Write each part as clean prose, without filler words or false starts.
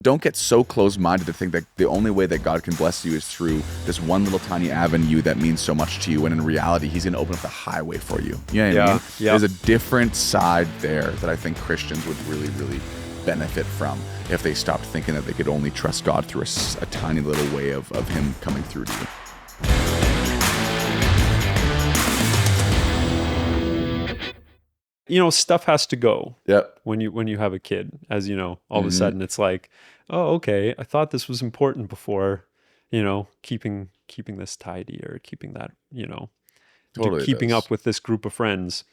Don't get so close-minded to think that the only way that God can bless you is through this one little tiny avenue that means so much to you, when in reality, he's going to open up the highway for you. You know what I mean? Yeah. There's a different side there that I think Christians would really, really benefit from if they stopped thinking that they could only trust God through a tiny little way of him coming through to you. You know, stuff has to go. Yep. When you have a kid, as you know, all of a sudden it's like, oh, okay, I thought this was important before, you know, keeping this tidy or keeping that, you know, Totally keeping does. up with this group of friends.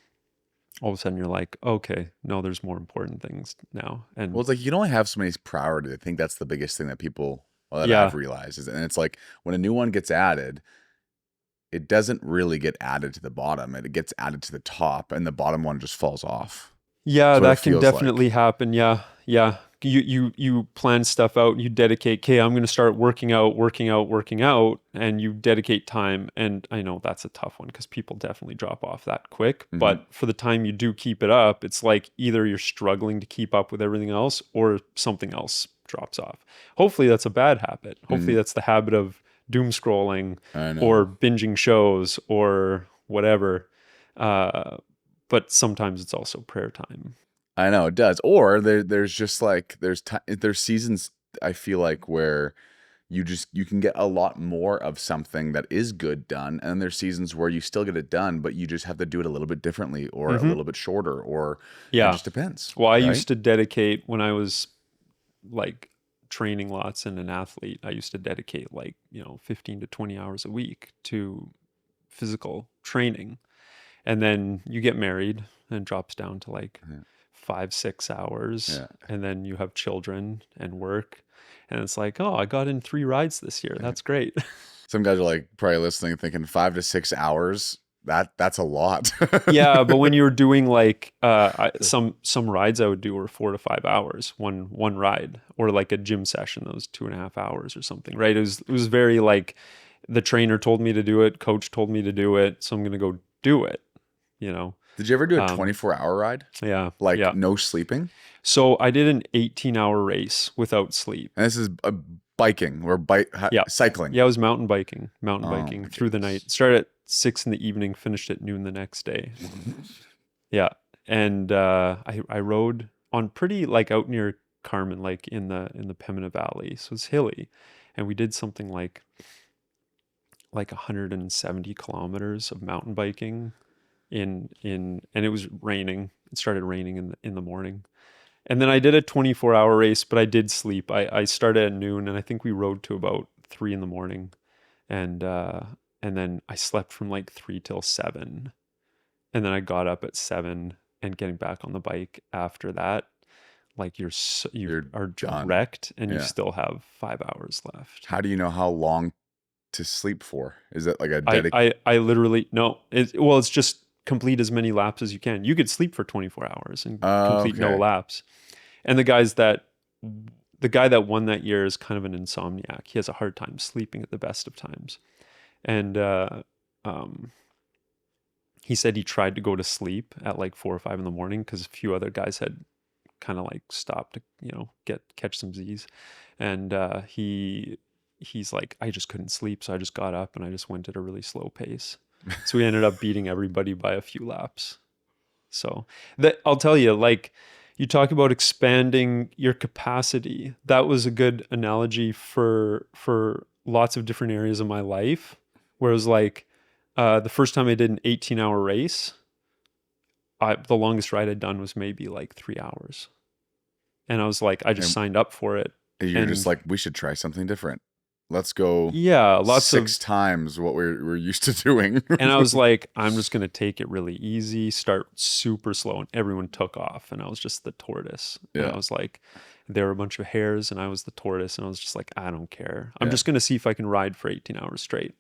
All of a sudden you're like, okay, no, there's more important things now. And Well, it's like you can only have so many priorities. I think that's the biggest thing that people, well, that Yeah. I've realized. And it's like when a new one gets added, it doesn't really get added to the bottom. It gets added to the top, and the bottom one just falls off. yeah, That's what it that can feels definitely happen. Yeah. You plan stuff out, you dedicate, okay, I'm going to start working out, and you dedicate time. And I know that's a tough one because people definitely drop off that quick. Mhm. But for the time you do keep it up, it's like either you're struggling to keep up with everything else or something else drops off. Hopefully that's a bad habit. Hopefully that's the habit of doom scrolling I know. or binging shows or whatever. But sometimes it's also prayer time. I know it does. Or there's just like there's seasons I feel like where you can get a lot more of something that is good done, and then there's seasons where you still get it done, but you just have to do it a little bit differently or a little bit shorter, or Yeah. it just depends. Well, I right? used to dedicate when I was like training lots and an athlete, I used to dedicate 15 to 20 hours a week to physical training. And then you get married and it drops down to like 5-6 hours. Yeah. And then you have children and work. And it's like, oh, I got in 3 rides this year. That's great. Some guys are like probably listening, thinking 5 to 6 hours. That's a lot. Yeah, but when you're doing like some rides I would do were 4 to 5 hours, one ride, or like a gym session that was 2.5 hours or something, right? It was very like the trainer told me to do it, coach told me to do it, so I'm gonna go do it, you know. Did you ever do a 24-hour ride? Yeah. Like yeah. no sleeping? So I did an 18-hour race without sleep. And this is biking or cycling. Yeah, it was mountain biking my through the night. Started at 6 in the evening, finished at noon the next day. Yeah. And I rode on pretty like out near Carmen, like in the Pembina Valley. So it's hilly. And we did something like 170 kilometers of mountain biking and it was raining. It started raining in the morning. And then I did a 24-hour race, but I did sleep. I started at noon, and I think we rode to about 3 in the morning, and then I slept from like 3 till 7, and then I got up at 7, and getting back on the bike after that, like you are done. wrecked, and you Yeah. still have 5 hours left. How do you know how long to sleep for? Is it like a dedicated? I literally no. It's just complete as many laps as you can. You could sleep for 24 hours and complete no Okay. laps. And the guy that won that year is kind of an insomniac. He has a hard time sleeping at the best of times. And he said he tried to go to sleep at like 4 or 5 in the morning because a few other guys had kind of like stopped to, catch some Z's. And he's like, I just couldn't sleep. So I just got up and I just went at a really slow pace. So we ended up beating everybody by a few laps. So that I'll tell you, like, you talk about expanding your capacity. That was a good analogy for lots of different areas of my life. Where it was like the first time I did an 18-hour race, the longest ride I'd done was maybe like 3 hours. And I was like, I just signed up for it. You're just like, we should try something different. Let's go. Yeah, six times what we're used to doing. And I was like, I'm just going to take it really easy, start super slow. And everyone took off. And I was just the tortoise. Yeah. And I was like, there were a bunch of hares and I was the tortoise. And I was just like, I don't care. I'm just going to see if I can ride for 18 hours straight.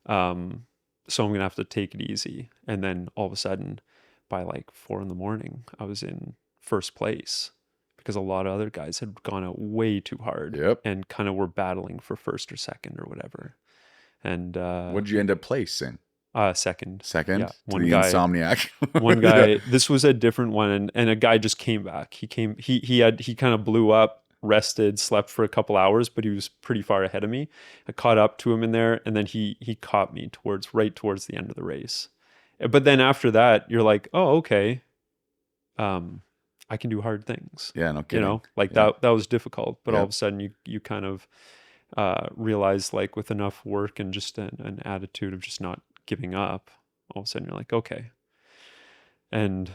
So I'm going to have to take it easy. And then all of a sudden, by like 4 in the morning, I was in first place. Because a lot of other guys had gone out way too hard and kind of were battling for first or second or whatever. And what did you end up placing? Second. Second? Yeah. One guy, insomniac. One guy. This was a different one, and a guy just came back. He kind of blew up rested, slept for a couple hours, but he was pretty far ahead of me. I caught up to him in there, and then he caught me right towards the end of the race. But then after that, you're like, oh, okay, I can do hard things. Yeah, no kidding. Like Yeah. that was difficult, but all of Yep. a sudden you kind of realize, like, with enough work and just an attitude of just not giving up, all of a sudden you're like, okay. And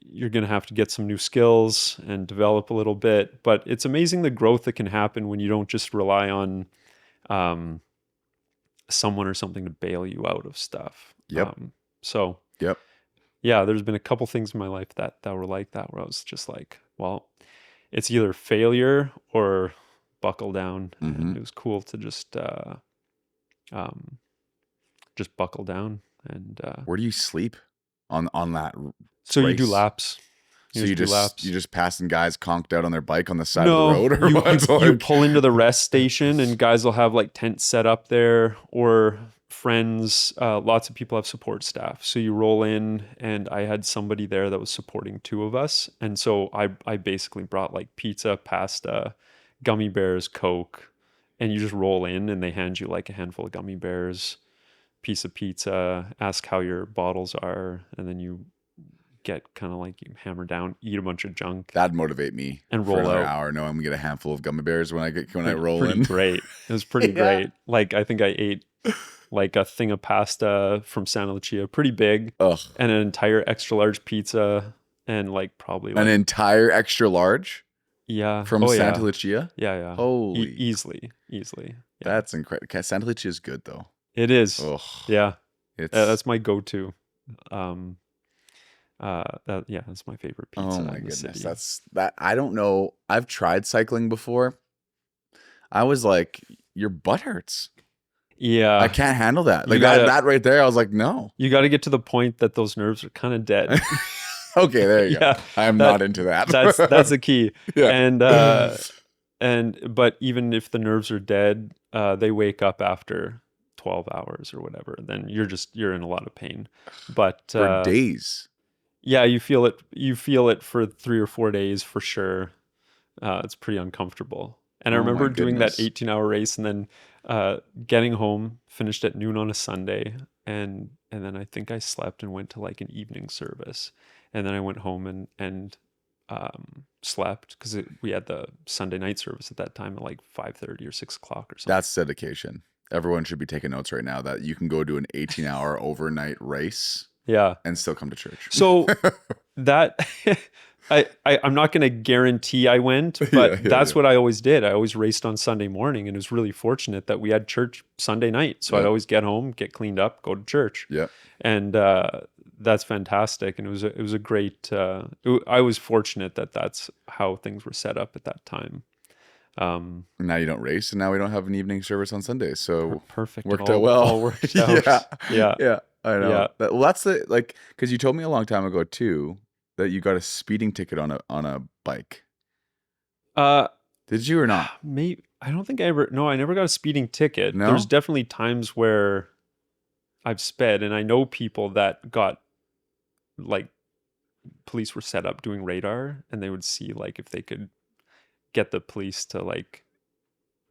you're going to have to get some new skills and develop a little bit, but it's amazing the growth that can happen when you don't just rely on someone or something to bail you out of stuff. Yep. So Yep. yeah, there's been a couple things in my life that were like that, where I was just like, well, it's either failure or buckle down. And it was cool to just buckle down. And Where do you sleep on that so race? you do laps. So you do laps. just passing guys conked out on their bike on the side of No, the road, or you, what? you, you pull into the rest station, and guys will have like tents set up there, or friends. Lots of people have support staff. So you roll in, and I had somebody there that was supporting two of us. And so I basically brought like pizza, pasta, gummy bears, Coke, and you just roll in, and they hand you like a handful of gummy bears, piece of pizza, ask how your bottles are, and then you get kind of like, you hammer down, eat a bunch of junk. That'd motivate me and for roll another out. hour, knowing I'm gonna get a handful of gummy bears when I roll pretty in. Great. It was pretty Yeah. great. Like, I think I ate like a thing of pasta from Santa Lucia, pretty big, Ugh. and an entire extra large pizza, and like probably like, An entire extra large yeah, from Santa Lucia. Yeah. Holy, Easily. Yeah. That's incredible. Santa Lucia is good though. It is. Ugh. Yeah. It's That's my go-to. That's my favorite pizza. oh my in the goodness. city. That I don't know. I've tried cycling before. I was like, your butt hurts. Yeah. I can't handle that. Like gotta- that right there. I was like, no. You got to get to the point that those nerves are kind of dead. Okay, there you Yeah, go. I'm not into that. That's the key. Yeah. But even if the nerves are dead, they wake up after 12 hours or whatever. Then you're in a lot of pain. But for days. Yeah, you feel it. You feel it for 3 or 4 days for sure. It's pretty uncomfortable. And I Oh my remember doing that goodness. 18-hour race, and then getting home, finished at noon on a Sunday, and then I think I slept and went to like an evening service, and then I went home and slept, because we had the Sunday night service at that time at like 5:30 or 6 o'clock or something. That's dedication. Everyone should be taking notes right now that you can go do an 18-hour overnight race Yeah. and still come to church. So that I'm not going to guarantee I went, but that's what I always did. I always raced on Sunday morning, and it was really fortunate that we had church Sunday night. So I'd always get home, get cleaned up, go to church. Yeah. And that's fantastic. And it was a great, I was fortunate that that's how things were set up at that time. Now you don't race, and now we don't have an evening service on Sundays. So Perfect. worked It out well. all worked out. Yeah. Yeah. I know. Yeah. Well, that's the like, because you told me a long time ago too that you got a speeding ticket on a bike. Did you or not? Maybe I don't think I never got a speeding ticket. No? There's definitely times where I've sped, and I know people that got, like, police were set up doing radar, and they would see like if they could get the police to like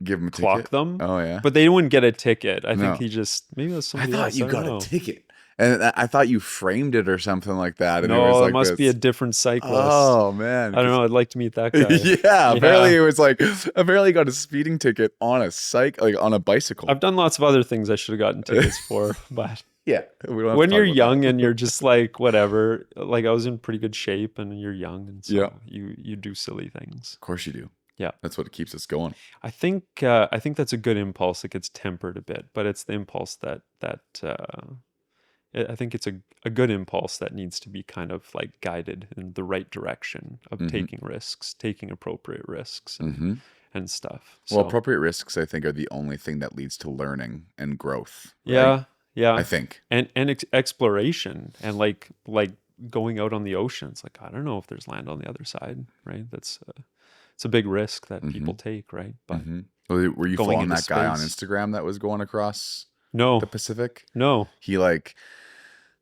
Give him a clock ticket? them. Oh yeah. But they wouldn't get a ticket. I No. think maybe it was I somebody thought else. you I don't got know. a ticket, and I thought you framed it or something like that. And it No, was it like must be a this. different cyclist. Oh man. I don't know. I'd like to meet that guy. Yeah, apparently it was like he got a speeding ticket on a bicycle. I've done lots of other things I should have gotten tickets for, but yeah. We don't have when to talk you're about young that. and you're just like, whatever, like I was in pretty good shape, and you're young, and so Yeah. you do silly things. Of course you do. Yeah. That's what keeps us going. I think that's a good impulse that gets tempered a bit, but it's the impulse that I think it's a good impulse that needs to be kind of like guided in the right direction of Mhm. taking risks, taking appropriate risks, Mm-hmm. and stuff. Well, So, appropriate risks, I think, are the only thing that leads to learning and growth. right? yeah, I think. and exploration, and like going out on the oceans. Like, I don't know if there's land on the other side, right? That's it's a big risk that people take, right? But Mhm. Were you going following into that guy on space. Instagram that was going across no, the Pacific? no, He like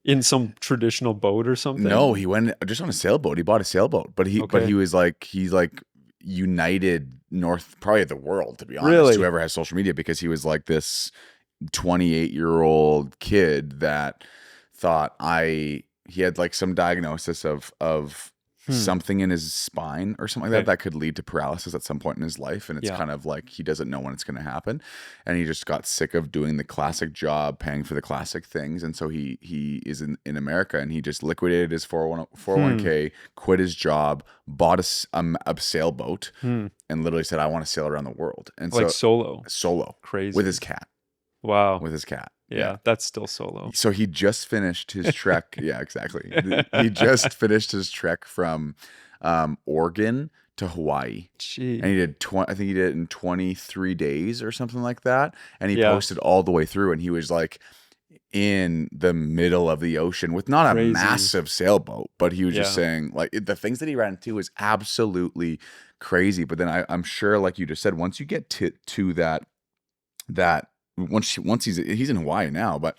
in some traditional boat or something. no, he went just on a sailboat. He bought a sailboat, but he Okay. was like united probably the world, to be honest, Really? whoever has social media, because he was like this 28-year-old kid that thought he had like some diagnosis of Hmm. something in his spine or something like that Okay. that could lead to paralysis at some point in his life, and it's Yeah. kind of like he doesn't know when it's going to happen, and he just got sick of doing the classic job, paying for the classic things, and so he is in America, and he just liquidated his 401k, quit his job, bought a sailboat, Hmm. and literally said, I want to sail around the world. And Like so solo. solo with Crazy. his cat, Wow. with his cat. Yeah. Yeah, that's still solo. So he just finished his trek. Yeah, exactly. He just finished his trek from Oregon to Hawaii. Gee. And he did I think he did it in 23 days or something like that. And he Yeah. posted all the way through, and he was like in the middle of the ocean with not a Crazy. massive sailboat, but he was just Yeah. saying like the things that he ran into was absolutely crazy. But then I'm sure, like you just said, once you get to that once he's in Hawaii now, but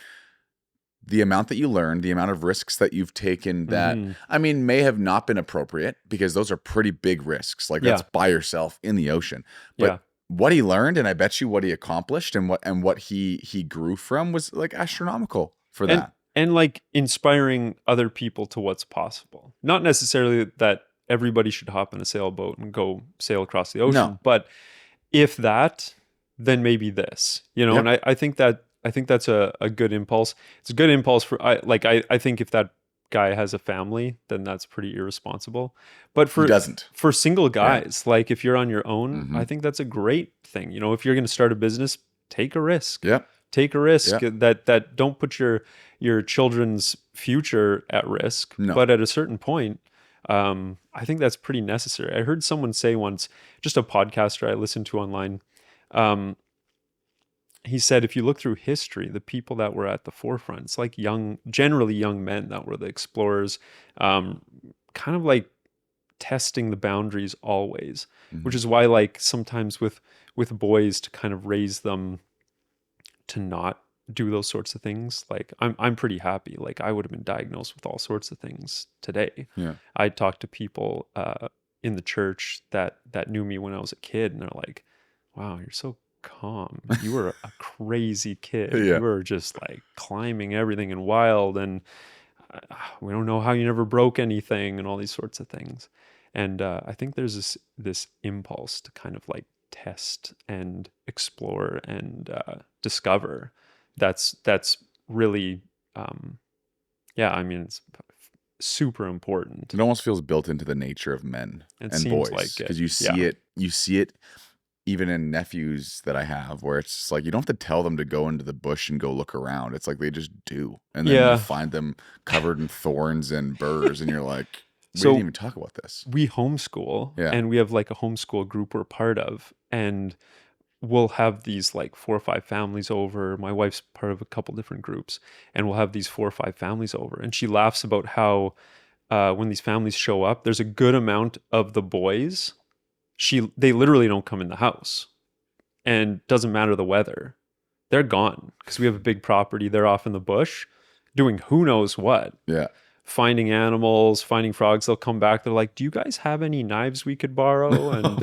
the amount that you learn, the amount of risks that you've taken that, Mhm. I mean, may have not been appropriate, because those are pretty big risks. Like that's Yeah. by yourself in the ocean. Yeah. But what he learned, and I bet you what he accomplished, and what he grew from, was like astronomical for And that. and like inspiring other people to what's possible. Not necessarily that everybody should hop in a sailboat and go sail across the ocean, No. but if that, then maybe this, Yep. and I think that's a good impulse. It's a good impulse I think if that guy has a family, then that's pretty irresponsible. But He doesn't. for single Yeah. guys, like if you're on your own, I think that's a great thing. If you're going to start a business, take a risk. Yep. Take a risk Yep. that don't put your children's future at risk. No. But at a certain point, I think that's pretty necessary. I heard someone say once, just a podcaster I listened to online, he said, if you look through history, the people that were at the forefront, it's like generally young men that were the explorers, kind of like testing the boundaries always, which is why like sometimes with boys, to kind of raise them to not do those sorts of things. Like I'm pretty happy. Like I would have been diagnosed with all sorts of things today. Yeah. I talked to people in the church that knew me when I was a kid, and they're like, "Wow, you're so calm. You were a crazy kid. Yeah. You were just like climbing everything and wild, and we don't know how you never broke anything, and all these sorts of things." And I think there's this impulse to kind of like test and explore and discover. That's really, yeah. I mean, it's super important. It almost feels built into the nature of men It and seems boys, like because it. you see it even in nephews that I have, where it's just like you don't have to tell them to go into the bush and go look around. It's like they just do, and then Yeah. you find them covered in thorns and burrs, and you're like, we So- didn't even talk about this. We homeschool, Yeah. and we have like a homeschool group we're part of, and we'll have these like 4 or 5 families over. My wife's part of a couple different groups, and we'll have these 4 or 5 families over, and she laughs about how when these families show up, there's a good amount of the boys. They literally don't come in the house, and doesn't matter the weather. They're gone because we have a big property. They're off in the bush doing who knows what. Yeah. Finding animals, finding frogs. They'll come back. They're like, "Do you guys have any knives we could borrow?" And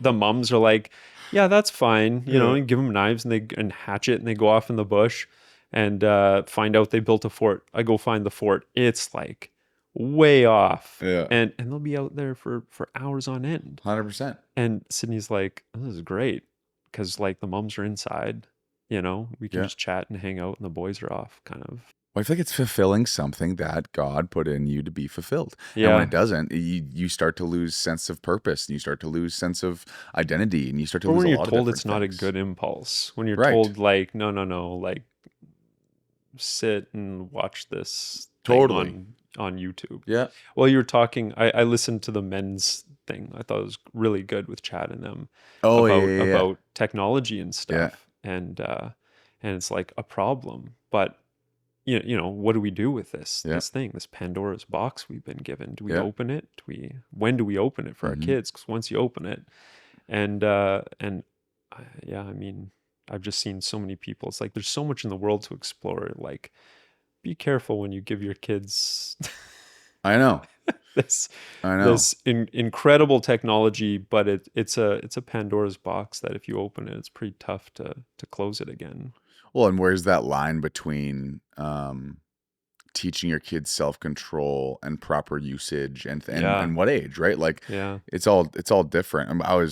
the mums are like, "Yeah, that's fine." And give them knives, and hatchet, and they go off in the bush and find out they built a fort. I go find the fort. It's like way off. Yeah. And they'll be out there for hours on end. 100%. And Sydney's like, "Oh, this is great," because like the mums are inside. We can Yeah. just chat and hang out, and the boys are off, kind of. Well, I feel like it's fulfilling something that God put in you to be fulfilled. And Yeah. when it doesn't, you start to lose sense of purpose, and you start to lose sense of identity, and you start to Or lose when a you're lot of told different it's not a things. good impulse. When you're Right. told like, no, like sit and watch this Totally. thing on YouTube. Yeah. Well, you were talking, I listened to the men's thing. I thought it was really good with Chad and them Oh, about yeah. about technology and stuff. And it's like a problem. But what do we do with this thing, this Pandora's box we've been given? Do we open it? When do we open it for our kids? Because once you open it, I mean, I've just seen so many people. It's like there's so much in the world to explore. Like, be careful when you give your kids. I know. this I know. incredible technology, but it's a Pandora's box that if you open it, it's pretty tough to close it again. Well, and where's that line between teaching your kids self-control and proper usage Yeah, and what age, right? Like yeah, it's all different. I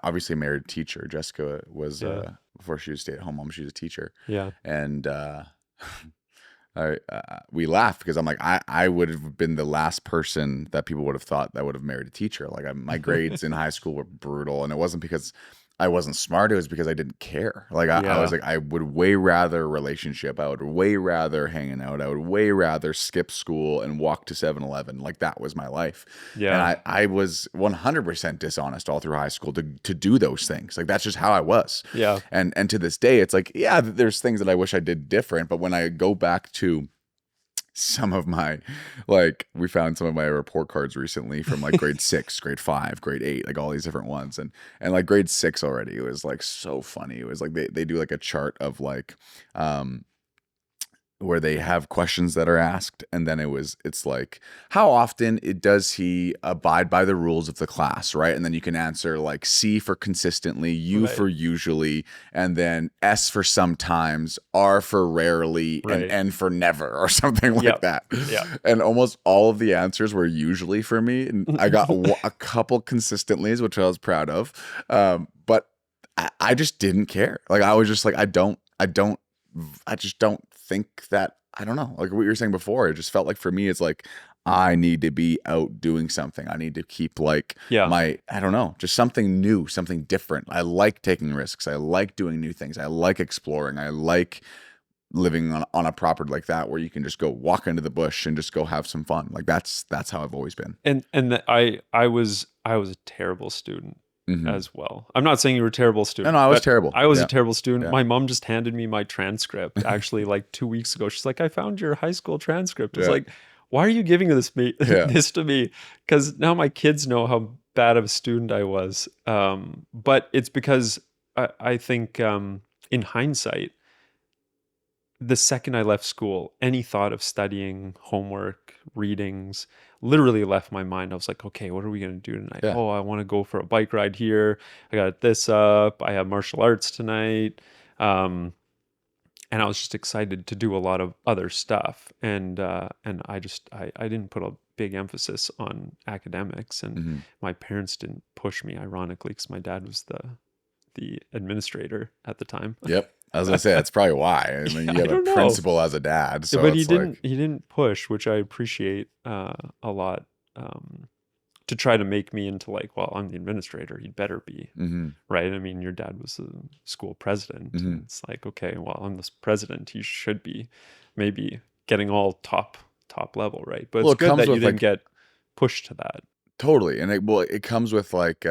obviously married a teacher. Jessica was yeah, before she was a stay-at-home mom, she was a teacher. yeah, And we laughed because I'm like, I would have been the last person that people would have thought that would have married a teacher. Like my grades in high school were brutal, and it wasn't because I wasn't smart. It was because I didn't care. Like I was yeah, like, I would way rather a relationship. I would way rather hanging out. I would way rather skip school and walk to 7-Eleven. Like that was my life. And yeah, I was 100% dishonest all through high school to do those things. Like that's just how I was. yeah. And to this day, it's like, yeah, there's things that I wish I did different. But when I go back to some of my, like, we found some of my report cards recently from like grade 6, grade 5, grade 8, like all these different ones. And like grade 6 already, it was like so funny. It was like they do like a chart of like, where they have questions that are asked, and then it's like, how often does he abide by the rules of the class, right? And then you can answer like C for consistently, U Right, for usually, and then S for sometimes, R for rarely, and right. N for never, or something like Yep, that. yep. And almost all of the answers were usually for me, and I got a couple consistently's, which I was proud of. But I just didn't care. Like I was just like, I just don't think that, I don't know, like what you were saying before, it just felt like for me, it's like, I need to be out doing something. I need to keep like Yeah, I don't know, just something new, something different. I like taking risks. I like doing new things. I like exploring. I like living on a property like that where you can just go walk into the bush and just go have some fun. Like that's how I've always been. I was a terrible student Hmm. as well. I'm not saying you were a terrible No, no, student, I was but terrible. I was a Yeah. terrible student. Yeah. My mom just handed me my transcript actually like 2 weeks ago. She's like, I found your high school transcript. I was Yeah. like, why are you giving Yeah. this to me? Because now my kids know how bad of a student I was. But it's because I think in hindsight, the second I left school, any thought of studying, homework, readings literally left my mind. I was like, okay, what are we going to do tonight? Yeah. Oh, I want to go for a bike ride here. I got this up. I have martial arts tonight. Um, and I was just excited to do a lot of other stuff. And I didn't put a big emphasis on academics. And Hmm. my parents didn't push me, ironically, because my dad was the administrator at the time. Yep. I was gonna say that's probably why. I mean, you I have a don't know. principal as a dad, Yeah, so but it's like, he didn't push, which I appreciate a lot. To try to make me into like, well, I'm the administrator. He'd better be, hmm right? I mean, your dad was a school president, and hmm it's like, okay, well, I'm this president. He should be maybe getting all top level, right? But well, it's it good comes that you with didn't like get pushed to that, totally, and it comes with like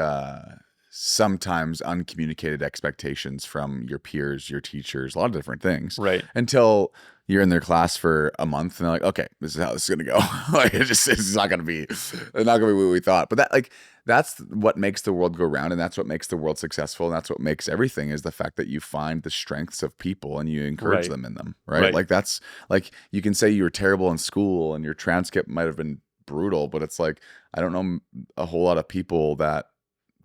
sometimes uncommunicated expectations from your peers, your teachers, a lot of different things, right? until you're in their class for a month and they're like, okay, this is how this is gonna go. Like it's not gonna be what we thought. But that's what makes the world go round, and that's what makes the world successful, and that's what makes everything, is the fact that you find the strengths of people and you encourage Right, them in them, right? right. Like that's like, you can say you were terrible in school and your transcript might have been brutal, but it's like, I don't know a whole lot of people that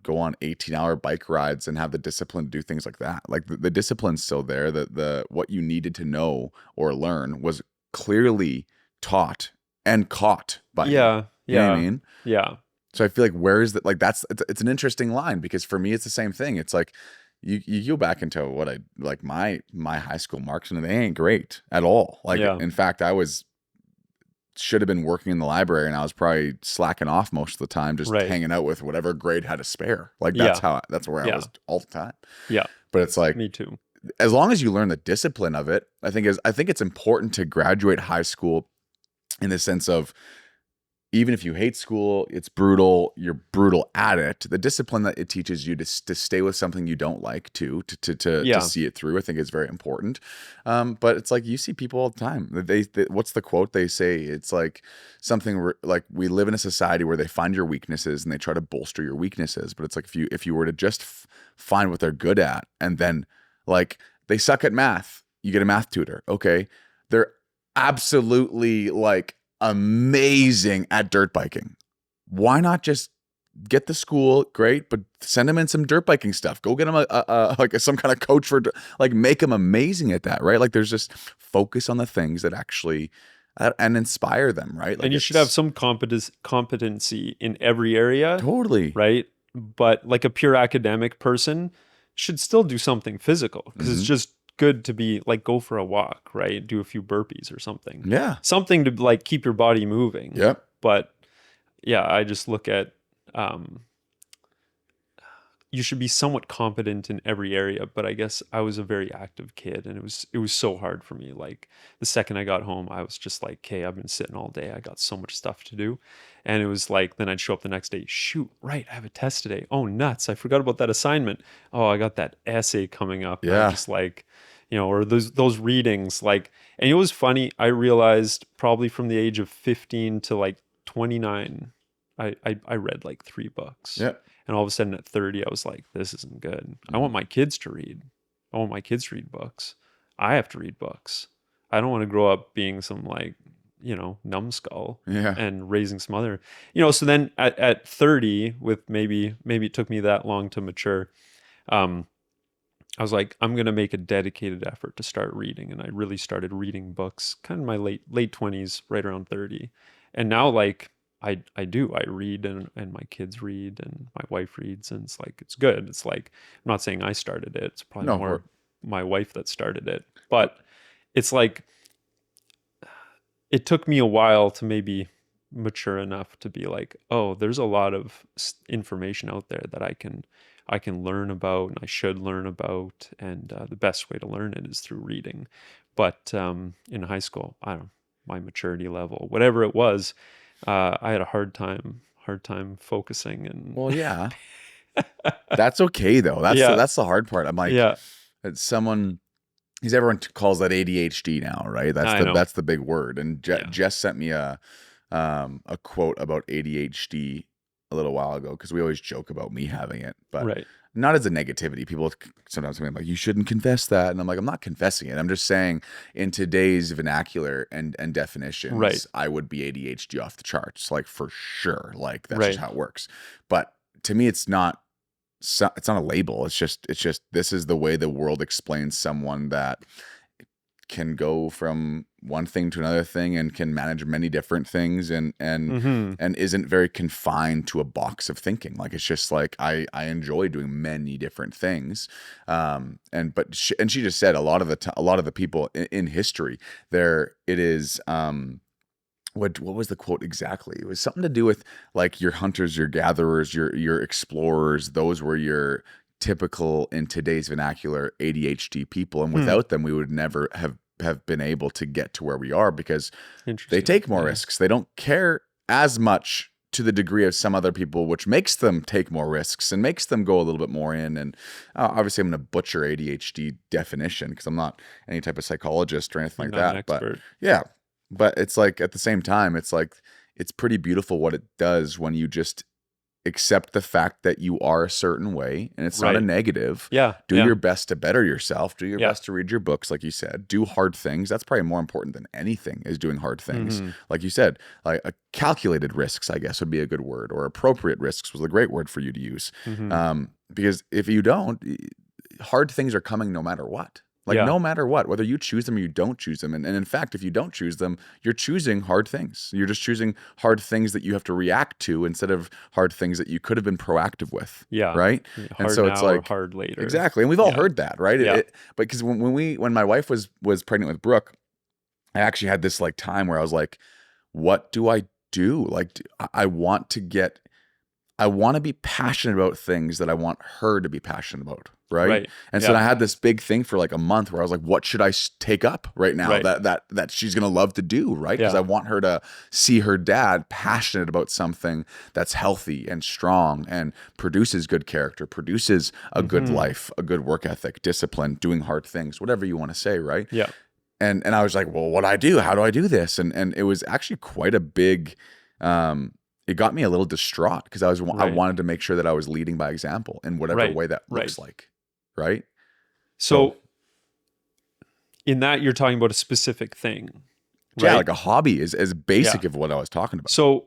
go on 18-hour bike rides and have the discipline to do things like that. Like the discipline's still there. The what you needed to know or learn was clearly taught and caught by you. Yeah, You know what I yeah, mean? yeah, So I feel like, where is that? Like it's an interesting line, because for me it's the same thing. It's like you go back into what I like my high school marks, and they ain't great at all. Like yeah. in fact, I should have been working in the library, and I was probably slacking off most of the time, just Right. hanging out with whatever grade had a spare. Like Yeah, that's where I yeah, was all the time. yeah. But it's like, Me too. as long as you learn the discipline of it, I think it's important to graduate high school in the sense of, even if you hate school, it's brutal, you're brutal at it. The discipline that it teaches you to stay with something you don't like to Yeah, see it through, I think is very important. But it's like, you see people all the time. What's the quote they say? It's like something like, we live in a society where they find your weaknesses and they try to bolster your weaknesses. But it's like, if you were to just find what they're good at, and then, like, they suck at math, you get a math tutor. Okay, they're absolutely like amazing at dirt biking. Why not just get the school? Great, but send him in some dirt biking stuff. Go get him some kind of coach for, like, make him amazing at that, right? Like, there's just focus on the things that actually and inspire them, right? Like, And you should have some competency in every area, totally right? But like a pure academic person should still do something physical, because it's just good to be like, go for a walk, right? Do a few burpees or something. Yeah. Something to like keep your body moving. Yep. But yeah, I just look at you should be somewhat competent in every area. But I guess I was a very active kid, and it was so hard for me. Like the second I got home, I was just like, okay, I've been sitting all day. I got so much stuff to do. And it was like, then I'd show up the next day, shoot, right, I have a test today. Oh, nuts, I forgot about that assignment. Oh, I got that essay coming up. And Yeah. I'm just like, or those readings, like, and it was funny. I realized probably from the age of 15 to like 29, I read like 3 books. Yep. And all of a sudden at 30, I was like, this isn't good. I want my kids to read. I want my kids to read books. I have to read books. I don't want to grow up being some like, numbskull and raising some other, so then at 30, with maybe it took me that long to mature. I was like, I'm going to make a dedicated effort to start reading. And I really started reading books kind of my late 20s, right around 30. And now, like, I read, and my kids read, and my wife reads, and it's like, it's good. It's like, I'm not saying I started it. It's probably more my wife that started it. But it's like, it took me a while to maybe mature enough to be like, oh, there's a lot of information out there that I can learn about, and I should learn about. And the best way to learn it is through reading. But in high school, I don't know, my maturity level, whatever it was, I had a hard time focusing. And well, yeah, that's okay though. That's the hard part. I'm like, it's because everyone calls that ADHD now, right? That's the big word. And Jess sent me a quote about ADHD a little while ago, because we always joke about me having it, but not as a negativity. People sometimes say like, you shouldn't confess that, and I'm like, I'm not confessing it. I'm just saying, in today's vernacular and definitions, I would be ADHD off the charts, like, for sure. Like, that's just how it works. But to me, it's not a label. It's just this is the way the world explains someone that can go from one thing to another thing and can manage many different things, and isn't very confined to a box of thinking. Like, it's just like, I enjoy doing many different things. She just said a lot of the people in history there, it is, what was the quote exactly? It was something to do with like your hunters, your gatherers, your explorers. Those were your typical, in today's vernacular, ADHD people, and without them, we would never have been able to get to where we are, because they take more risks. They don't care as much to the degree of some other people, which makes them take more risks and makes them go a little bit more in. And obviously, I'm going to butcher ADHD definition, because I'm not any type of psychologist or anything like that. But yeah, but it's like, at the same time, it's like, it's pretty beautiful what it does when you just accept the fact that you are a certain way, and it's not a negative. Do your best to better yourself. Do your best to read your books, like you said. Do hard things. That's probably more important than anything, is doing hard things. Like you said, like calculated risks, I guess, would be a good word, or appropriate risks was a great word for you to use. Because if you don't, hard things are coming no matter what. Like, no matter what, whether you choose them or you don't choose them. And in fact, if you don't choose them, you're choosing hard things. You're just choosing hard things that you have to react to, instead of hard things that you could have been proactive with. Right. And so it's like, hard later. Exactly. And we've all heard that, right? But because when my wife was pregnant with Brooke, I actually had this like time where I was like, what do I do? Like, I want to be passionate about things that I want her to be passionate about. Right. And so I had this big thing for like a month where I was like, what should I take up right now that she's going to love to do? Right. Because I want her to see her dad passionate about something that's healthy and strong and produces good character, produces a good life, a good work ethic, discipline, doing hard things, whatever you want to say. Right. And I was like, well, what do I do? How do I do this? And it was actually quite a big, it got me a little distraught, because I wanted to make sure that I was leading by example in whatever way that looks like. Right. So in that, you're talking about a specific thing. Yeah, right? like a hobby is as Yeah. basic of what I was talking about. So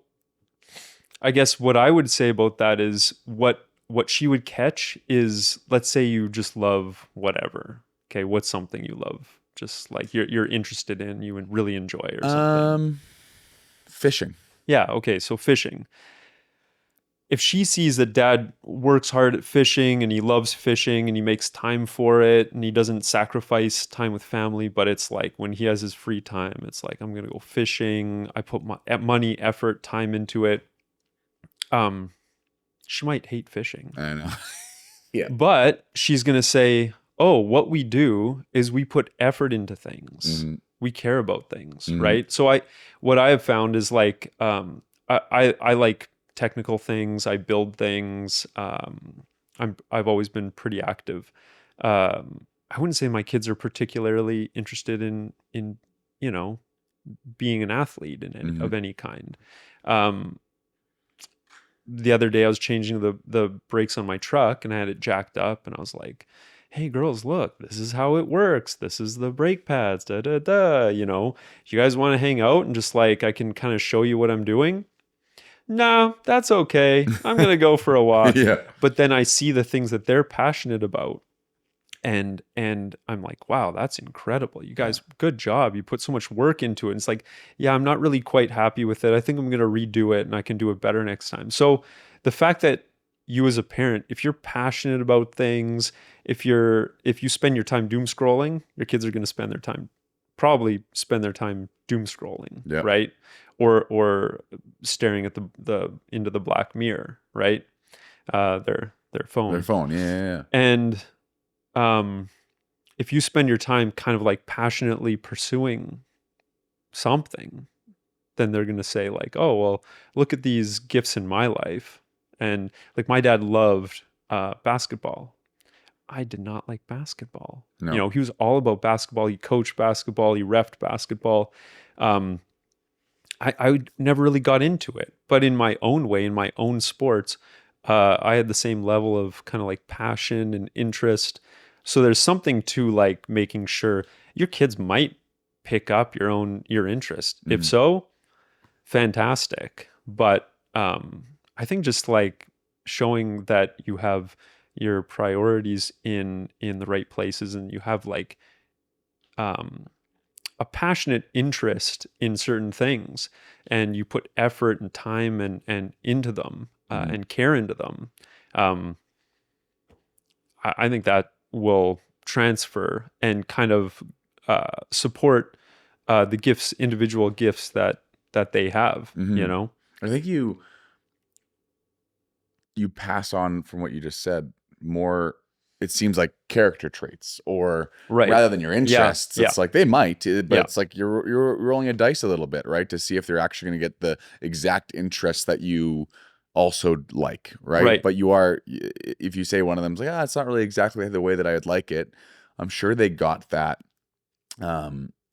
I guess what I would say about that is what she would catch is, let's say you just love whatever. Okay, what's something you love? Just like you're interested in, you would really enjoy or something. Um, Fishing. Yeah, okay, so fishing. If she sees that dad works hard at fishing and he loves fishing and he makes time for it and he doesn't sacrifice time with family, but it's like when he has his free time, it's like, I'm going to go fishing. I put my money, effort, time into it. Um, she might hate fishing, I know. Yeah. but she's going to say, oh, what we do is we put effort into things. Mm-hmm. We care about things, Mm-hmm. right? So what I have found is like, I like technical things. I build things. I've always been pretty active. I wouldn't say my kids are particularly interested in you know being an athlete Mm-hmm. of any kind. Um, the other day I was changing the brakes on my truck and I had it jacked up and I was like, hey girls, look, this is how it works. This is the brake pads, da da da. You guys want to hang out and just like I can kind of show you what I'm doing? No, that's okay. I'm gonna go for a walk. Yeah. But then I see the things that they're passionate about and I'm like, wow, that's incredible. You Yeah. guys, good job. You put so much work into it. And it's like, yeah, I'm not really quite happy with it. I think I'm going to redo it and I can do it better next time. So the fact that you as a parent, if you're passionate about things, if you spend your time doom scrolling, your kids are going to probably spend their time doom scrolling, Yeah. right? Or staring at the into the black mirror, right? Their phone. Their phone. Yeah. Yeah. Yeah. And if you spend your time kind of like passionately pursuing something, then they're going to say like, oh, well, look at these gifts in my life. And like my dad loved basketball. I did not like basketball. No. He was all about basketball. He coached basketball. He reffed basketball. Um, I never really got into it, but in my own way, in my own sports, I had the same level of kind of like passion and interest. So there's something to like making sure your kids might pick up your interest. If Mm-hmm. so, fantastic. But I think just like showing that you have your priorities in the right places and you have like um, a passionate interest in certain things and you put effort and time and into them Mm-hmm. and care into them, um, I think that will transfer and kind of support the individual gifts that they have, Mm-hmm. I think you pass on from what you just said more, it seems like character traits, or Right. rather than your Yeah. interests. Yeah. It's like they might, but Yeah. it's like you're rolling a dice a little bit, right, to see if they're actually going to get the exact interests that you also like, right? Right. But if you say one of them's like, it's not really exactly the way that I would like it, I'm sure they got that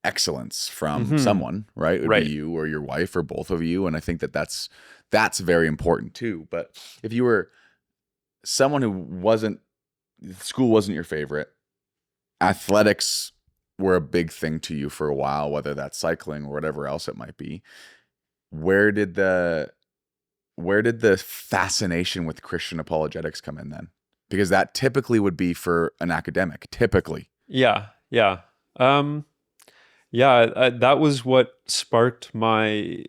excellence from Mhm. someone, right? It would Right. be you or your wife or both of you, and I think that's very important too. But if you were someone who school wasn't your favorite, athletics were a big thing to you for a while, whether that's cycling or whatever else it might be, where did the fascination with Christian apologetics come in then? Because that typically would be for an academic, typically. Yeah. Yeah. Um, yeah. That was what sparked my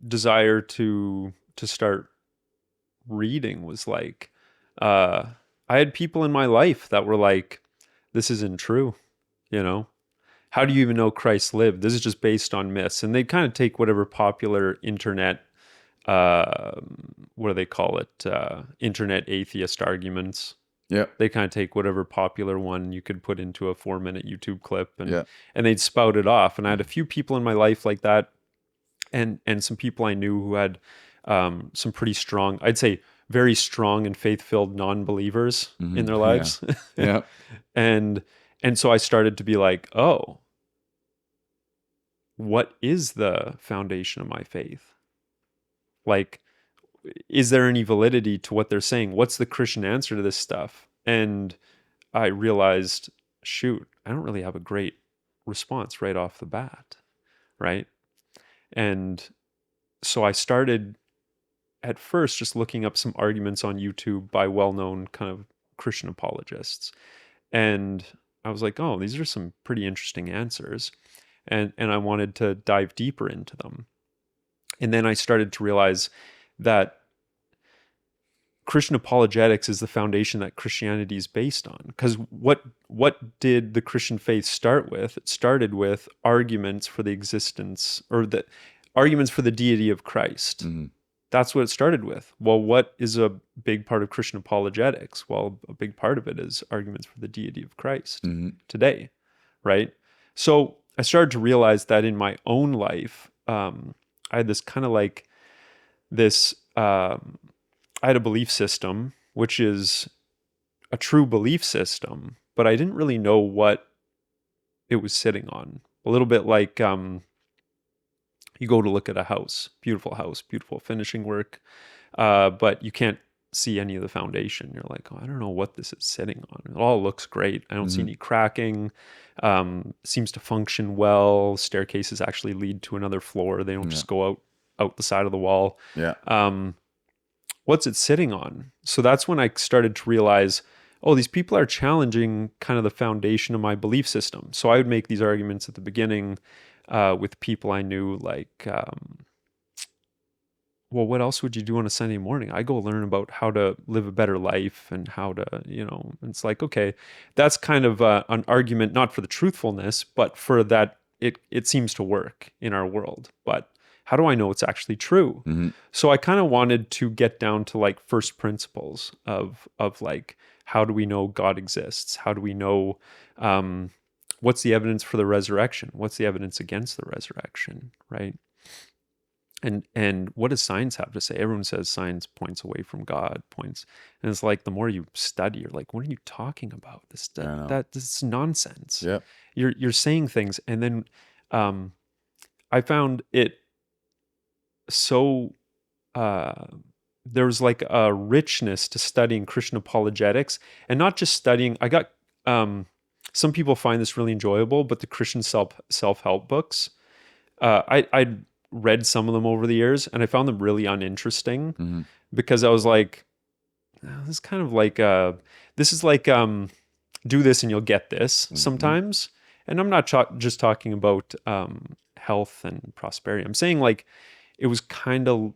desire to start reading. Was like, I had people in my life that were like, "This isn't true," you know. How do you even know Christ lived? This is just based on myths, and they kind of take whatever popular internet, what do they call it? Internet atheist arguments. Yeah. They kind of take whatever popular one you could put into a 4-minute YouTube clip Yeah. and they'd spout it off. And I had a few people in my life like that, and some people I knew who had some pretty strong, I'd say very strong and faith-filled non-believers in their Yeah. lives. Yeah. and so I started to be like, oh, what is the foundation of my faith? Like, is there any validity to what they're saying? What's the Christian answer to this stuff? And I realized, shoot, I don't really have a great response right off the bat, right? And so I started at first just looking up some arguments on YouTube by well-known kind of Christian apologists. And I was like, oh, these are some pretty interesting answers. And I wanted to dive deeper into them. And then I started to realize that Christian apologetics is the foundation that Christianity is based on. Because what did the Christian faith start with? It started with arguments for the existence, or the arguments for the deity of Christ. Mm-hmm. That's what it started with. Well, what is a big part of Christian apologetics? Well, a big part of it is arguments for the deity of Christ today, right? So I started to realize that in my own life, I had this kind of like this, I had a belief system, which is a true belief system, but I didn't really know what it was sitting on. A little bit like you go to look at a house, beautiful finishing work, but you can't see any of the foundation. You're like, oh, I don't know what this is sitting on. It all looks great. I don't see any cracking. Seems to function well. Staircases actually lead to another floor. They don't just go out the side of the wall. Yeah. What's it sitting on? So that's when I started to realize, oh, these people are challenging kind of the foundation of my belief system. So I would make these arguments at the beginning with people I knew, like, well, what else would you do on a Sunday morning? I go learn about how to live a better life and how to, it's like, okay, that's kind of an argument, not for the truthfulness, but for that it seems to work in our world. But how do I know it's actually true? Mm-hmm. So I kind of wanted to get down to like first principles of like, how do we know God exists? How do we know what's the evidence for the resurrection? What's the evidence against the resurrection, right? And what does science have to say? Everyone says science points away from God, and it's like the more you study, you're like, what are you talking about? This is nonsense. Yeah. You're saying things, and then I found it so there was like a richness to studying Christian apologetics, and not just studying. I got some people find this really enjoyable, but the Christian self-help books, I read some of them over the years, and I found them really uninteresting because I was like, oh, this is kind of like this is like do this and you'll get this sometimes. And I'm not just talking about health and prosperity. I'm saying like it was kind of,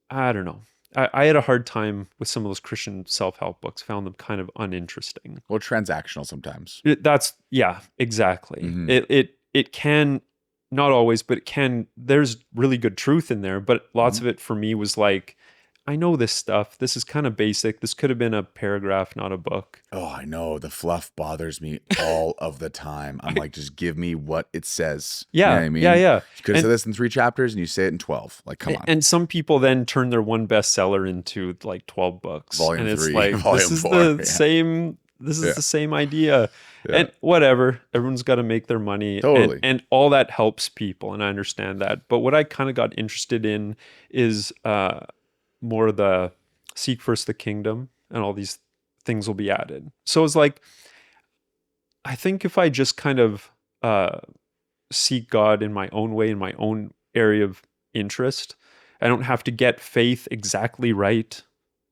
I don't know. I had a hard time with some of those Christian self-help books, found them kind of uninteresting. Well, transactional sometimes. Yeah, exactly. It can, not always, but it can, there's really good truth in there, but lots of it for me was like, I know this stuff. This is kind of basic. This could have been a paragraph, not a book. Oh, I know. The fluff bothers me all of the time. I'm like, just give me what it says. Yeah. You know what I mean? Yeah. You could have said this in 3 chapters and you say it in 12. Like, come on. And some people then turn their one bestseller into like 12 books. Volume and it's 3, like, volume this is 4, the same. This is the same idea. Yeah. And whatever, everyone's got to make their money. Totally. And all that helps people. And I understand that. But what I kind of got interested in is more the seek first the kingdom and all these things will be added. So it's like, I think if I just kind of seek God in my own way, in my own area of interest, I don't have to get faith exactly right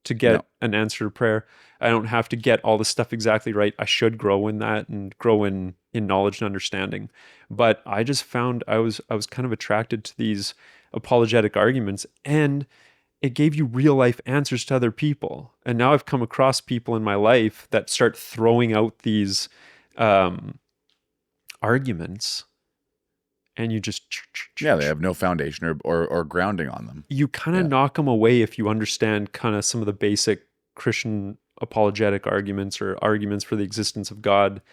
to get an answer to prayer. I don't have to get all the stuff exactly right. I should grow in that and grow in knowledge and understanding. But I just found I was kind of attracted to these apologetic arguments, and it gave you real life answers to other people. And now I've come across people in my life that start throwing out these arguments, and you just they have no foundation or grounding on them. You kind of knock them away if you understand kind of some of the basic Christian apologetic arguments or arguments for the existence of God.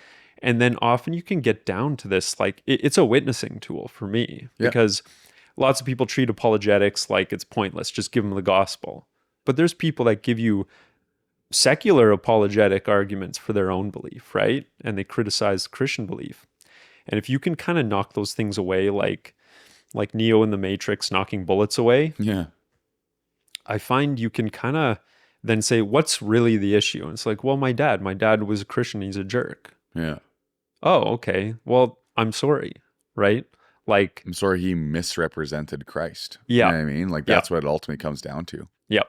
And then often you can get down to this, like it's a witnessing tool for me, because lots of people treat apologetics like it's pointless. Just give them the gospel. But there's people that give you secular apologetic arguments for their own belief, right? And they criticize Christian belief. And if you can kind of knock those things away, like Neo in the Matrix knocking bullets away, I find you can kind of then say, what's really the issue? And it's like, well, my dad was a Christian. He's a jerk. Yeah. Oh, okay. Well, I'm sorry, right? Like, I'm sorry he misrepresented Christ. You know yeah, what I mean? Like yeah, that's what it ultimately comes down to. yeah,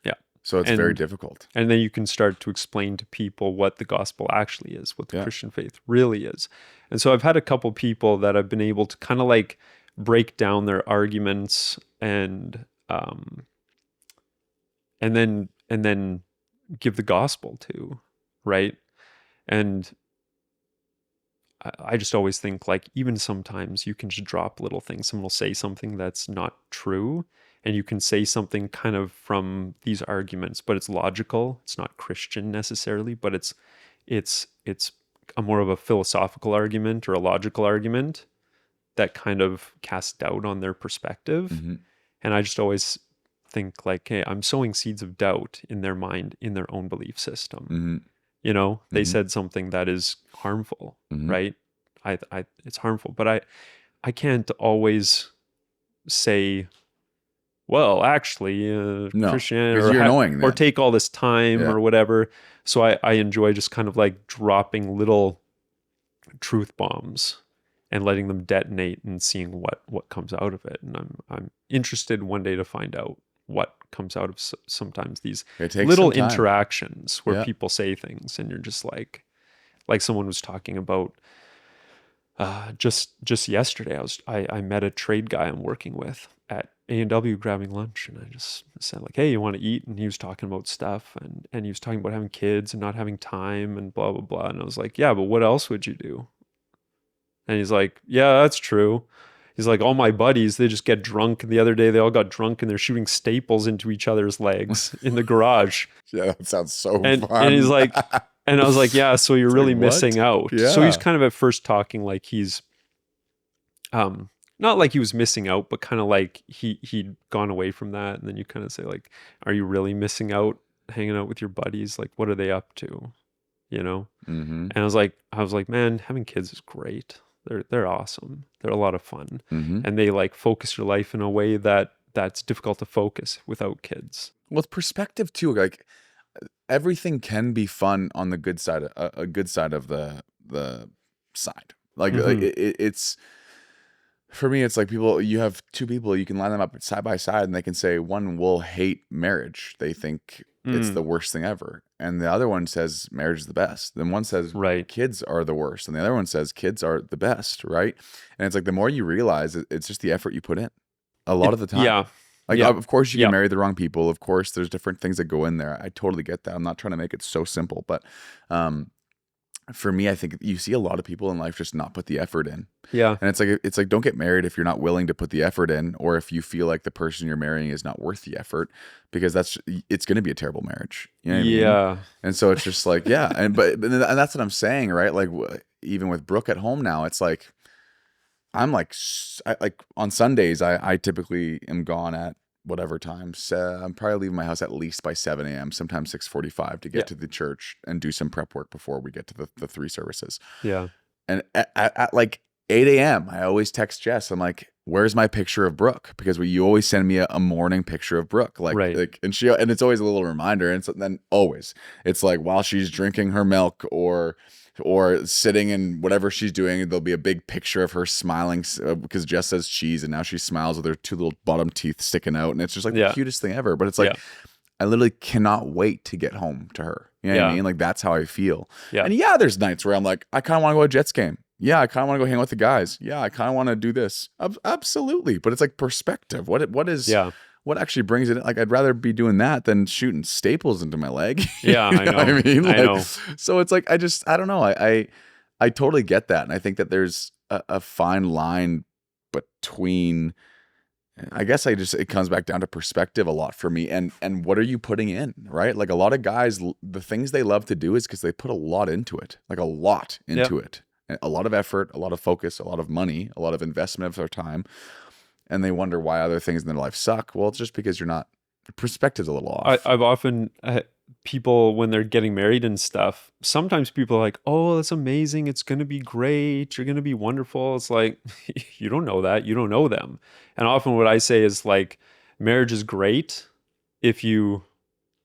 yeah. So it's very And difficult. and then you can start to explain to people what the gospel actually is, what the Yeah. Christian faith really is. And so I've had a couple people that I've been able to kind of like break down their arguments and then give the gospel to, right? And I just always think like even sometimes you can just drop little things. Someone will say something that's not true, and you can say something kind of from these arguments, but it's logical. It's not Christian necessarily, but it's a more of a philosophical argument or a logical argument that kind of casts doubt on their perspective. Mm-hmm. And I just always think like, hey, I'm sowing seeds of doubt in their mind, in their own belief system. Mm-hmm. You know, they Mm-hmm. said something that is harmful, Mm-hmm. right? It's harmful, but I can't always say, well, actually, No, Christianity because you're annoying or then. take all this time Yeah. or whatever. So I enjoy just kind of like dropping little truth bombs and letting them detonate and seeing what comes out of it. And I'm interested one day to find out what comes out of sometimes these It takes little some time. interactions where Yeah. people say things and you're just like someone was talking about just yesterday. I met a trade guy I'm working with at A&W grabbing lunch, and I just said like, hey, you want to eat? And he was talking about stuff, and he was talking about having kids and not having time and blah blah blah. And I was like, yeah, but what else would you do? And he's like, yeah, that's true. He's like, all my buddies, they just get drunk. And the other day, they all got drunk and they're shooting staples into each other's legs in the garage. Yeah, that sounds so And he's fun. like, and I was like, yeah, so you're It's like, really missing what? out. So he's Yeah. kind of at first talking like he's, not like he was missing out, but kind of like he'd gone away from that. And then you kind of say like, are you really missing out hanging out with your buddies? Like, what are they up to? You know? Mm-hmm. And I was like, man, having kids is great. They're awesome. They're a lot of fun. Mm-hmm. And they like focus your life in a way that's difficult to focus without kids. With perspective too, like everything can be fun on the good side, a good side of the side. Like, Mm-hmm. it's for me, it's like you have two people, you can line them up side by side, and they can say one will hate marriage. They think it's the worst thing ever, and the other one says marriage is the best. Then one says Right. kids are the worst, and the other one says kids are the best, right? And it's like the more you realize, it's just the effort you put in a lot of the time. Yeah. Like, Yeah. of course, you Yeah. can marry the wrong people. Of course, there's different things that go in there. I totally get that. I'm not trying to make it so simple, but for me, I think you see a lot of people in life just not put the effort in. Yeah. And it's like don't get married if you're not willing to put the effort in, or if you feel like the person you're marrying is not worth the effort, because it's going to be a terrible marriage. You know what I mean? Yeah. And so it's just like, yeah, and that's what I'm saying, right? Like even with Brooke at home now, it's like I'm like like on Sundays I typically am gone at whatever time. So I'm probably leaving my house at least by 7 a.m., sometimes 6:45 to get Yeah. to the church and do some prep work before we get to the three services. Yeah. And at like 8 a.m., I always text Jess. I'm like, where's my picture of Brooke? Because you always send me a morning picture of Brooke. Right. And it's always a little reminder. And so then always it's like while she's drinking her milk or sitting in whatever she's doing, there'll be a big picture of her smiling because Jess says cheese, and now she smiles with her two little bottom teeth sticking out. And it's just like the cutest thing ever. But it's like, I literally cannot wait to get home to her. You know what I mean? Like, that's how I feel. Yeah. And yeah, there's nights where I'm like, I kind of want to go to a Jets game. Yeah, I kind of want to go hang out with the guys. Yeah, I kind of want to do this. Absolutely. But it's like perspective. What actually brings it in? Like, I'd rather be doing that than shooting staples into my leg. Yeah, You know what I mean? I know. So it's like, I don't know. I totally get that. And I think that there's a fine line between, I guess it comes back down to perspective a lot for me. And what are you putting in, right? Like a lot of guys, the things they love to do is because they put a lot into it, like a lot into it. A lot of effort, a lot of focus, a lot of money, a lot of investment of their time. And they wonder why other things in their life suck. Well, it's just because perspective's a little off. I've often, people, when they're getting married and stuff, sometimes people are like, oh, that's amazing. It's going to be great. You're going to be wonderful. It's like, you don't know that. You don't know them. And often what I say is like, marriage is great if you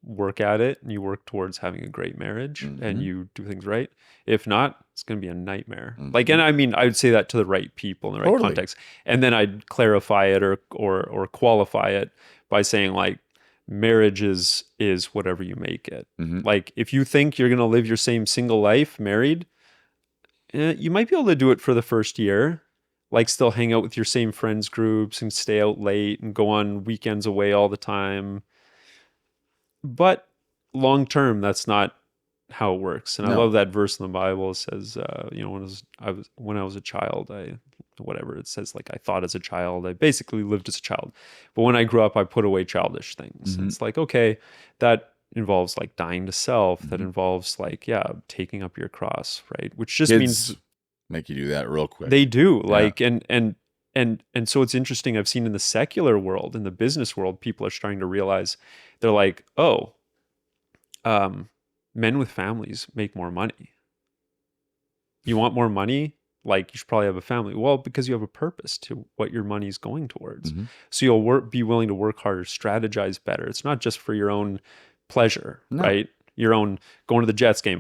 work at it and you work towards having a great marriage and Mm-hmm. you do things right. If not, it's going to be a nightmare. Like, Mm-hmm. and I mean, I would say that to the right people in the right Totally. context. And then I'd clarify it or qualify it by saying like marriage is whatever you make it. Mm-hmm. Like if you think you're going to live your same single life married, you might be able to do it for the first year, like still hang out with your same friends groups and stay out late and go on weekends away all the time. But long term, that's not how it works. And I No. love that verse in the Bible. It says, when I was a child, whatever it says, like I thought as a child, I basically lived as a child. But when I grew up, I put away childish things. And Mm-hmm. it's like, okay, that involves like dying to self. That Mm-hmm. involves like, yeah, taking up your cross, right? Which just means Kids make you do that real quick. they do Yeah. like, and so it's interesting. I've seen in the secular world, in the business world, people are starting to realize they're like, oh, men with families make more money. You want more money? Like you should probably have a family. Well, because you have a purpose to what your money is going towards. Mm-hmm. So you'll be willing to work harder, strategize better. It's not just for your own pleasure, No. right? Your own going to the Jets game.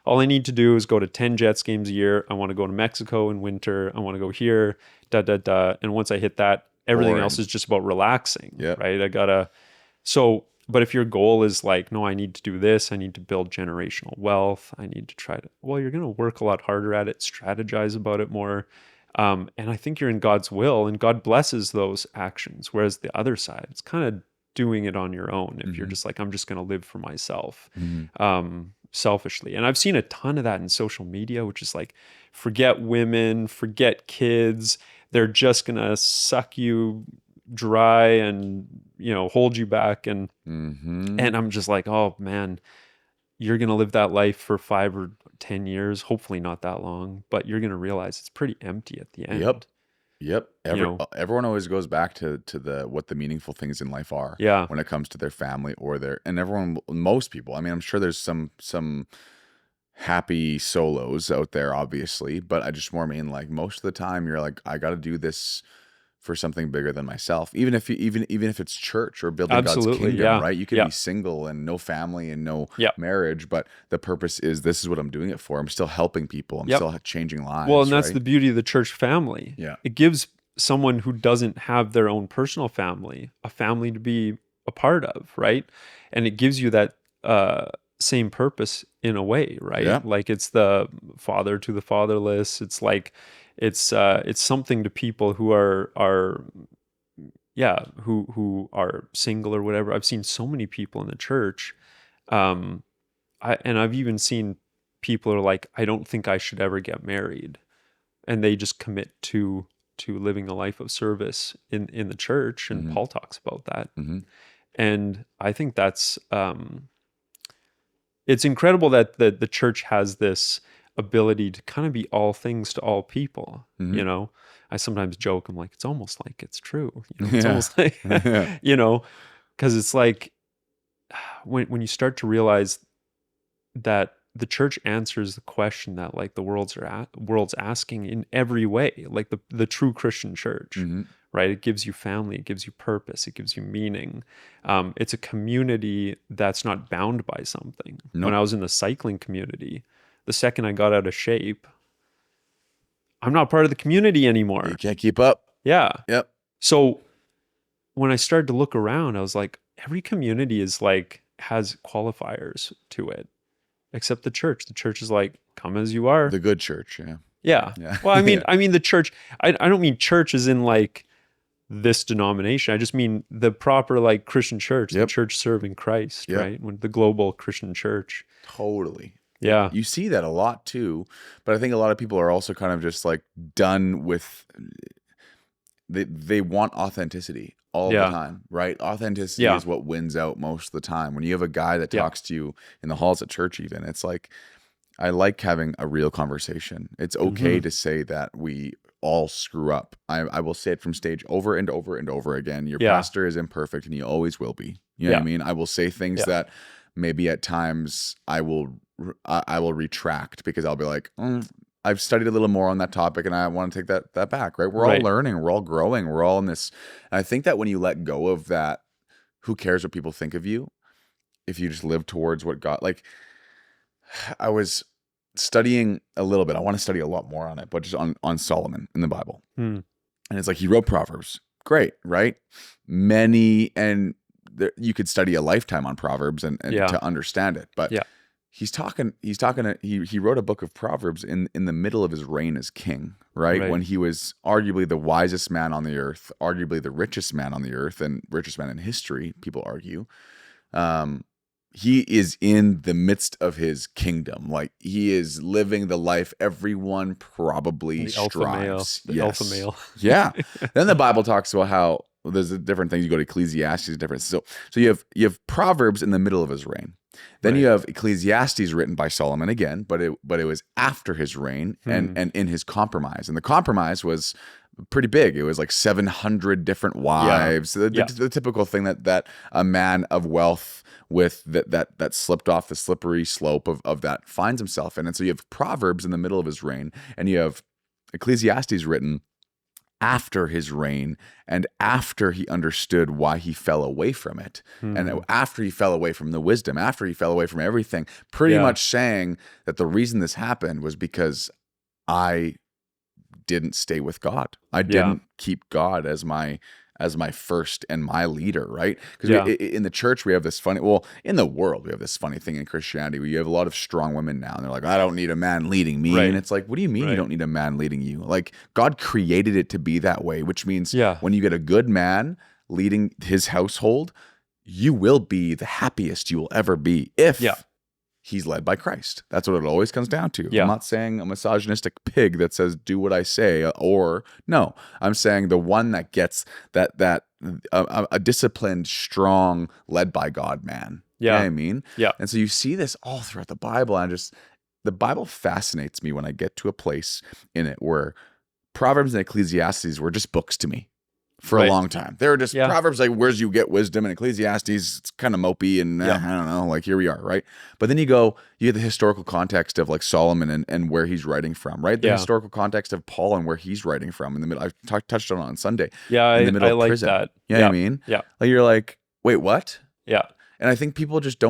All I need to do is go to 10 Jets games a year. I want to go to Mexico in winter. I want to go here, da, da, da. And once I hit that, everything else Boring. is just about relaxing, Yep. right? But if your goal is like, no, I need to do this, I need to build generational wealth, I need to you're going to work a lot harder at it, strategize about it more. And I think you're in God's will and God blesses those actions. Whereas the other side, it's kind of doing it on your own. If you're Mm-hmm. just like, I'm just going to live for myself, Mm-hmm. selfishly. And I've seen a ton of that in social media, which is like, forget women, forget kids. They're just going to suck you dry and hold you back Mm-hmm. and I'm just like, oh man, you're gonna live that life for 5 or 10 years, hopefully not that long, but you're gonna realize it's pretty empty at the Yep. end. Yep. You know, Everyone always goes back to the what the meaningful things in life are yeah, when it comes to their family or most people. I mean, I'm sure there's some happy solos out there, obviously, but I just more mean like most of the time you're like, I got to do this for something bigger than myself. Even if it's church or building God's absolutely, kingdom, yeah, right? You could yeah, be single and no family and no yeah, marriage, but the purpose is this is what I'm doing it for. I'm still helping people. I'm yep. still changing Well, and lives, that's right? the beauty of the church family. Yeah. It gives someone who doesn't have their own personal family a family to be a part of, right? And it gives you that same purpose in a way, Yeah. right? Like it's the father to the fatherless. It's like it's something to people who are yeah, who are single or whatever. I've seen so many people in the church. Um, I've even seen people who are like, I don't think I should ever get married, and they just commit to living a life of service in the church. And Mm-hmm. Paul talks about that. Mm-hmm. And I think that's it's incredible that the church has this ability to kind of be all things to all people. Mm-hmm. I sometimes joke, I'm like, it's almost like it's true. It's Yeah. almost like, Yeah. because it's like when you start to realize that the church answers the question that like the world's asking in every way, like the true Christian church, Mm-hmm. right? It gives you family, it gives you purpose, it gives you meaning. It's a community that's not bound by something. When Nope. I was in the cycling community, the second I got out of shape, I'm not part of the community You anymore. can't keep up. Yeah. Yep. So when I started to look around, I was like, every community is like has qualifiers to it, except the church. The church is like, come as you are. The good church. Yeah. Yeah. Yeah. Well, Yeah. I mean the church. I don't mean church as in like this denomination. I just mean the proper like Christian church, the Yep. church serving Christ, Yep. right? When the global Christian church. Totally. Yeah. You see that a lot too, but I think a lot of people are also kind of just like done with they want authenticity all the Yeah. time, right? Authenticity Yeah. is what wins out most of the time. When you have a guy that Yeah. talks to you in the halls at church, even, it's like, I like having a real conversation. It's okay Mhm. to say that we all screw up. I will say it from stage over and over and over again. Your Yeah. pastor is imperfect and he always will be. You know what I Yeah. mean? I will say things Yeah. that maybe at times I will retract because I'll be like, I've studied a little more on that topic and I want to take that back, right? We're all Right. learning, we're all growing, we're all in this. And I think that when you let go of that, who cares what people think of you? if you just live towards what God, like I was studying a little bit. I want to study a lot more on it, but just on Solomon in the Bible. Hmm. And it's like he wrote Proverbs. Great, right? Many, and you could study a lifetime on Proverbs and Yeah. to understand it. But Yeah. he wrote a book of Proverbs in the middle of his reign as king, right? Right. When he was arguably the wisest man on the earth, arguably the richest man on the earth, and richest man in history, people argue. He is in the midst of his kingdom. Like he is living the life everyone probably The alpha male. strives. The alpha male. Yeah. Then the Bible talks about how there's a different things. You go to Ecclesiastes, different. So you have Proverbs in the middle of his reign. Then you have Ecclesiastes written by Solomon again, but it was after his reign and in his compromise. And the compromise was pretty big. It was like 700 different wives. The typical thing that a man of wealth with that slipped off the slippery slope of that finds himself in. And so you have Proverbs in the middle of his reign, and you have Ecclesiastes written after his reign and after he understood why he fell away from it. And after he fell away from the wisdom, after he fell away from everything, pretty much saying that the reason this happened was because I didn't stay with God. I didn't keep God as my first and my leader, right? Because in the church we have this funny, well, in the world we have this funny thing in Christianity where you have a lot of strong women now, and they're like, I don't need a man leading me. Right. And it's like, what do you mean you don't need a man leading you? Like God created it to be that way, which means when you get a good man leading his household, you will be the happiest you will ever be if he's led by Christ. That's what it always comes down to. I'm not saying a misogynistic pig that says, do what I say, or no, I'm saying the one that gets a disciplined, strong, led by God man. You know what I mean? Yeah. And so you see this all throughout the Bible, and the Bible fascinates me when I get to a place in it where Proverbs and Ecclesiastes were just books to me. For a long time. They were just Proverbs like, where's you get wisdom, and Ecclesiastes, it's kind of mopey and I don't know, like here we are, right? But then you get the historical context of like Solomon and where he's writing from, right? The historical context of Paul and where he's writing from in the middle. I touched on Sunday. Yeah, in the middle I of like prison. that. You know what I mean? Yeah. Like you're like, wait, what? Yeah. And I think people just I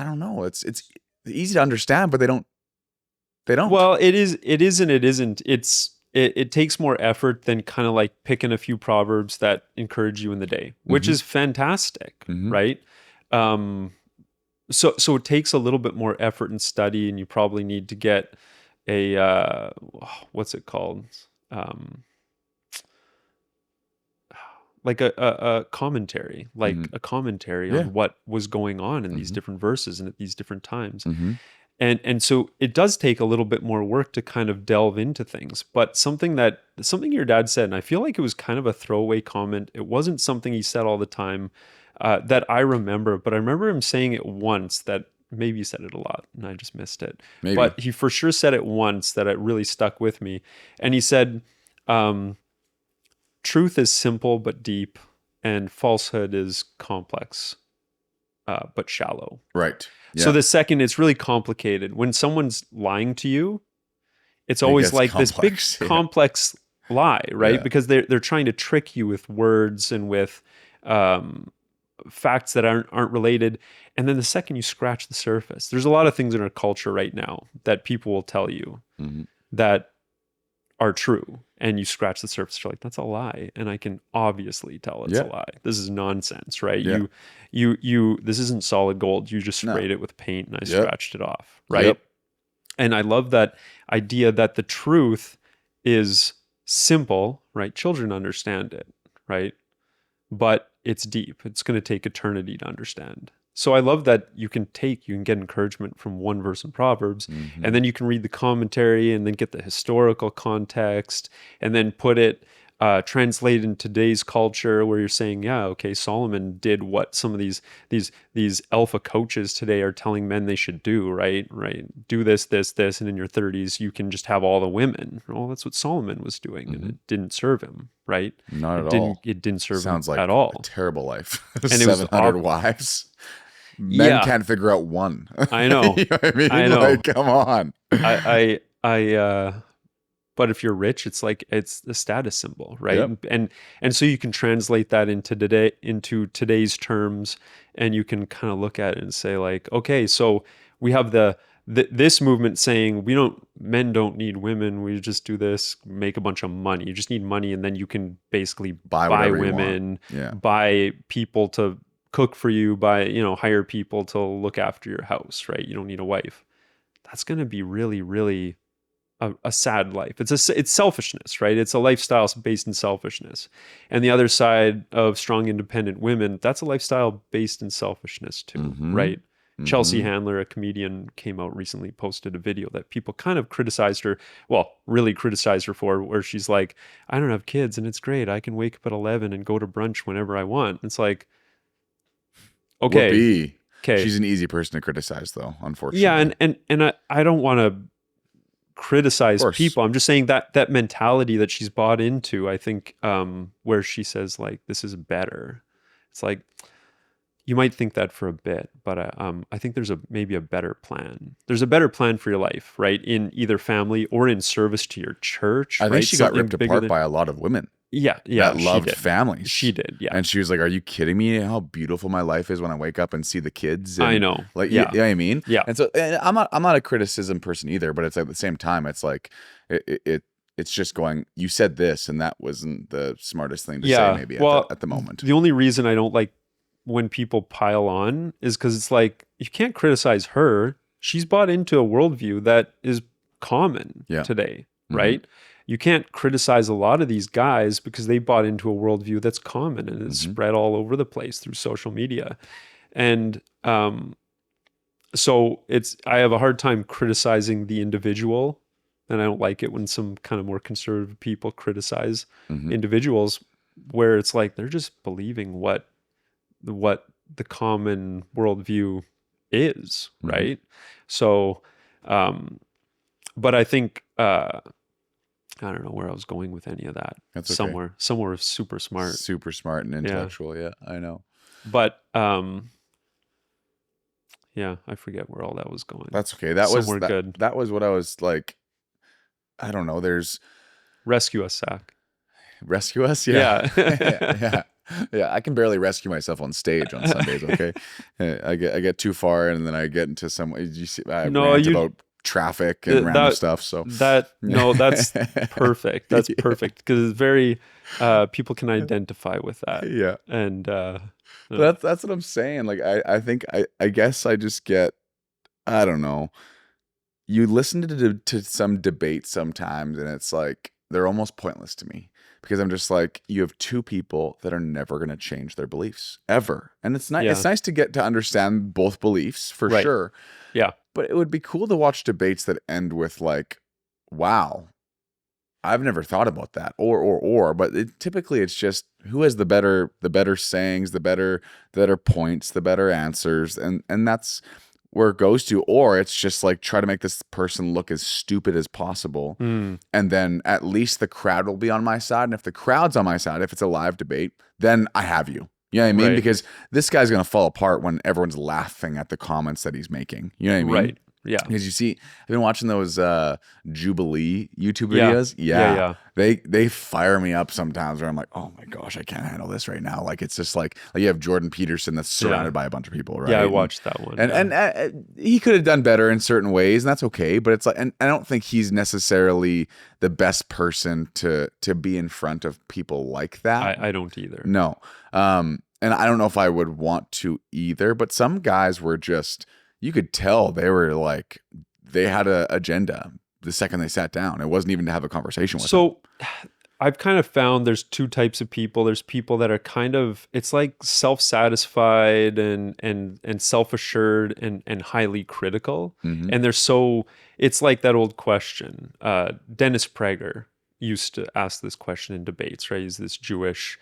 don't know. It's easy to understand, but they don't. Well, it is and it isn't. It takes more effort than kind of like picking a few proverbs that encourage you in the day, which is fantastic, right? So it takes a little bit more effort and study, and you probably need to get a what's it called? Like a commentary, a commentary on what was going on in these different verses and at these different times. And so it does take a little bit more work to kind of delve into things. But something your dad said, and I feel like it was kind of a throwaway comment. It wasn't something he said all the time that I remember, but I remember him saying it once that maybe he said it a lot and I just missed it. Maybe. But he for sure said it once that it really stuck with me. And he said, truth is simple but deep, and falsehood is complex but shallow. Right. So the second, it's really complicated. When someone's lying to you, it's always like complex, this big complex lie, right? Because they're trying to trick you with words and with facts that aren't related. And then the second you scratch the surface, there's a lot of things in our culture right now that people will tell you that are true. And you scratch the surface, you're like, that's a lie. And I can obviously tell it's a lie. This is nonsense, right? Yeah. You this isn't solid gold. You just sprayed it with paint and I scratched it off, right? Yep. And I love that idea that the truth is simple, right? Children understand it, right? But it's deep. It's going to take eternity to understand. So I love that you can get encouragement from one verse in Proverbs, and then you can read the commentary and then get the historical context and then put it, translate in today's culture where you're saying, yeah, okay, Solomon did what some of these alpha coaches today are telling men they should do, right? Right. Do this, and in your 30s, you can just have all the women. Well, that's what Solomon was doing, and it didn't serve him, right? Not at all. It didn't serve Sounds him like at all. A terrible life. And 700 wives. Men can't figure out one. I know. You know what I mean? I know. Like, come on. I But if you're rich, it's like it's a status symbol, right? Yep. And so you can translate that into today's terms, and you can kind of look at it and say like, okay, so we have this movement saying men don't need women. We just do this, make a bunch of money. You just need money, and then you can basically Buy buy whatever you want. women, Yeah. buy people to cook for you, hire people to look after your house, right? You don't need a wife. That's going to be really, really a sad life. It's selfishness, right? It's a lifestyle based in selfishness. And the other side of strong, independent women, that's a lifestyle based in selfishness too, Mm-hmm. right? Chelsea Mm-hmm. Handler, a comedian, came out recently, posted a video that people kind of criticized her, well, really criticized her for, where she's like, I don't have kids and it's great. I can wake up at 11 and go to brunch whenever I want. It's like, okay, Whoopee. okay. She's an easy person to criticize, though, Yeah, unfortunately. and I don't want to Of criticize course. people. I'm just saying that mentality that she's bought into, I think, where she says like, this is better. It's like, you might think that for a bit, but I think there's maybe a better plan. There's a better plan for your life, right? In either family or in service to your church, I think right? she got Something ripped bigger apart than, by a lot of women yeah, that she loved did. families. She did, yeah. And she was like, "Are you kidding me? How beautiful my life is when I wake up and see the kids." And I know. like, Yeah. you know what I mean? Yeah. And so, and I'm not a criticism person either, but it's like at the same time, it's like it's just going. You said this, and that wasn't the smartest thing to say, maybe Well, at the moment. the only reason I don't like when people pile on is because it's like, you can't criticize her. She's bought into a worldview that is common today, right? You can't criticize a lot of these guys because they bought into a worldview that's common and is spread all over the place through social media. And so I have a hard time criticizing the individual, and I don't like it when some kind of more conservative people criticize individuals, where it's like they're just believing what the common worldview is, right? So, but I think I don't know where I was going with any of that. That's okay. Somewhere super smart, and intellectual. Yeah, I know. But yeah, I forget where all that was going. That's okay. Good. That was what I was like. I don't know. There's rescue us, Zach. Rescue us? Yeah. Yeah. Yeah. I can barely rescue myself on stage on Sundays. Okay. I get too far and then I get into some, you see, I rant about traffic and random stuff. So that's perfect. That's perfect. Because it's very, people can identify with that. Yeah. And, that's what I'm saying. Like, I think, I guess I just get, I don't know. You listen to some debates sometimes and it's like, they're almost pointless to me. Because I'm just like, you have two people that are never going to change their beliefs ever. And it's nice. It's nice to get to understand both beliefs for sure. Yeah. But it would be cool to watch debates that end with like, wow, I've never thought about that. But typically it's just who has the better sayings, the better points, the better answers. And that's where it goes to, or it's just like try to make this person look as stupid as possible. And then at least the crowd will be on my side. And if the crowd's on my side, if it's a live debate, then I have you. You know what I mean? Right. Because this guy's going to fall apart when everyone's laughing at the comments that he's making. You know what I mean? Right. Yeah. Because you see, I've been watching those Jubilee YouTube videos. Yeah. They fire me up sometimes where I'm like, oh my gosh, I can't handle this right now. Like it's just like you have Jordan Peterson that's surrounded by a bunch of people, right? Yeah, I watched that one. And he could have done better in certain ways, and that's okay. But it's like, and I don't think he's necessarily the best person to be in front of people like that. I don't either. No. And I don't know if I would want to either. But some guys were just, you could tell they were like, they had an agenda the second they sat down. It wasn't even to have a conversation with them. So I've kind of found there's two types of people. There's people that are kind of, it's like self-satisfied and self-assured and highly critical. And they're so, it's like that old question. Dennis Prager used to ask this question in debates, right? He's this Jewish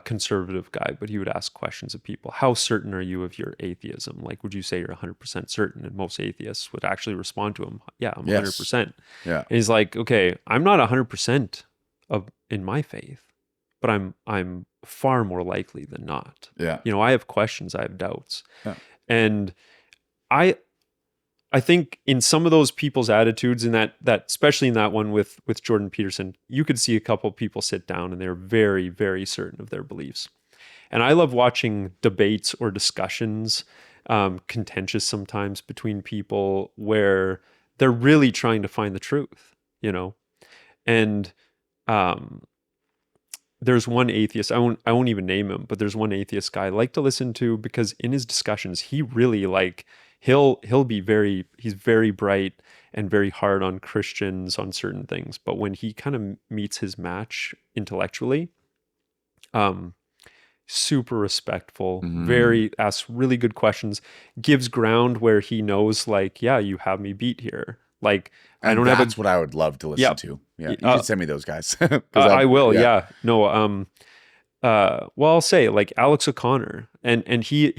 conservative guy, but he would ask questions of people. How certain are you of your atheism? Like, would you say you're 100% certain? And most atheists would actually respond to him, yeah, I'm 100%. Yeah. And he's like, okay, I'm not 100% in my faith, but I'm far more likely than not. Yeah. You know, I have questions, I have doubts. Yeah. And I I think in some of those people's attitudes, in that especially in that one with Jordan Peterson, you could see a couple of people sit down and they're very, very certain of their beliefs. And I love watching debates or discussions, contentious sometimes between people where they're really trying to find the truth, you know. And um, there's one atheist, I won't even name him, but there's one atheist guy I like to listen to because in his discussions, he really like he'll be he's very bright and very hard on Christians on certain things. But when he kind of meets his match intellectually, um, super respectful, Mhm. very asks really good questions, gives ground where he knows like, yeah, you have me beat here. Like I And don't have a that's what I would love to listen yeah, to. Yeah, you should send me those guys because I will, yeah. yeah. No, well, I'll say like Alex O'Connor, and he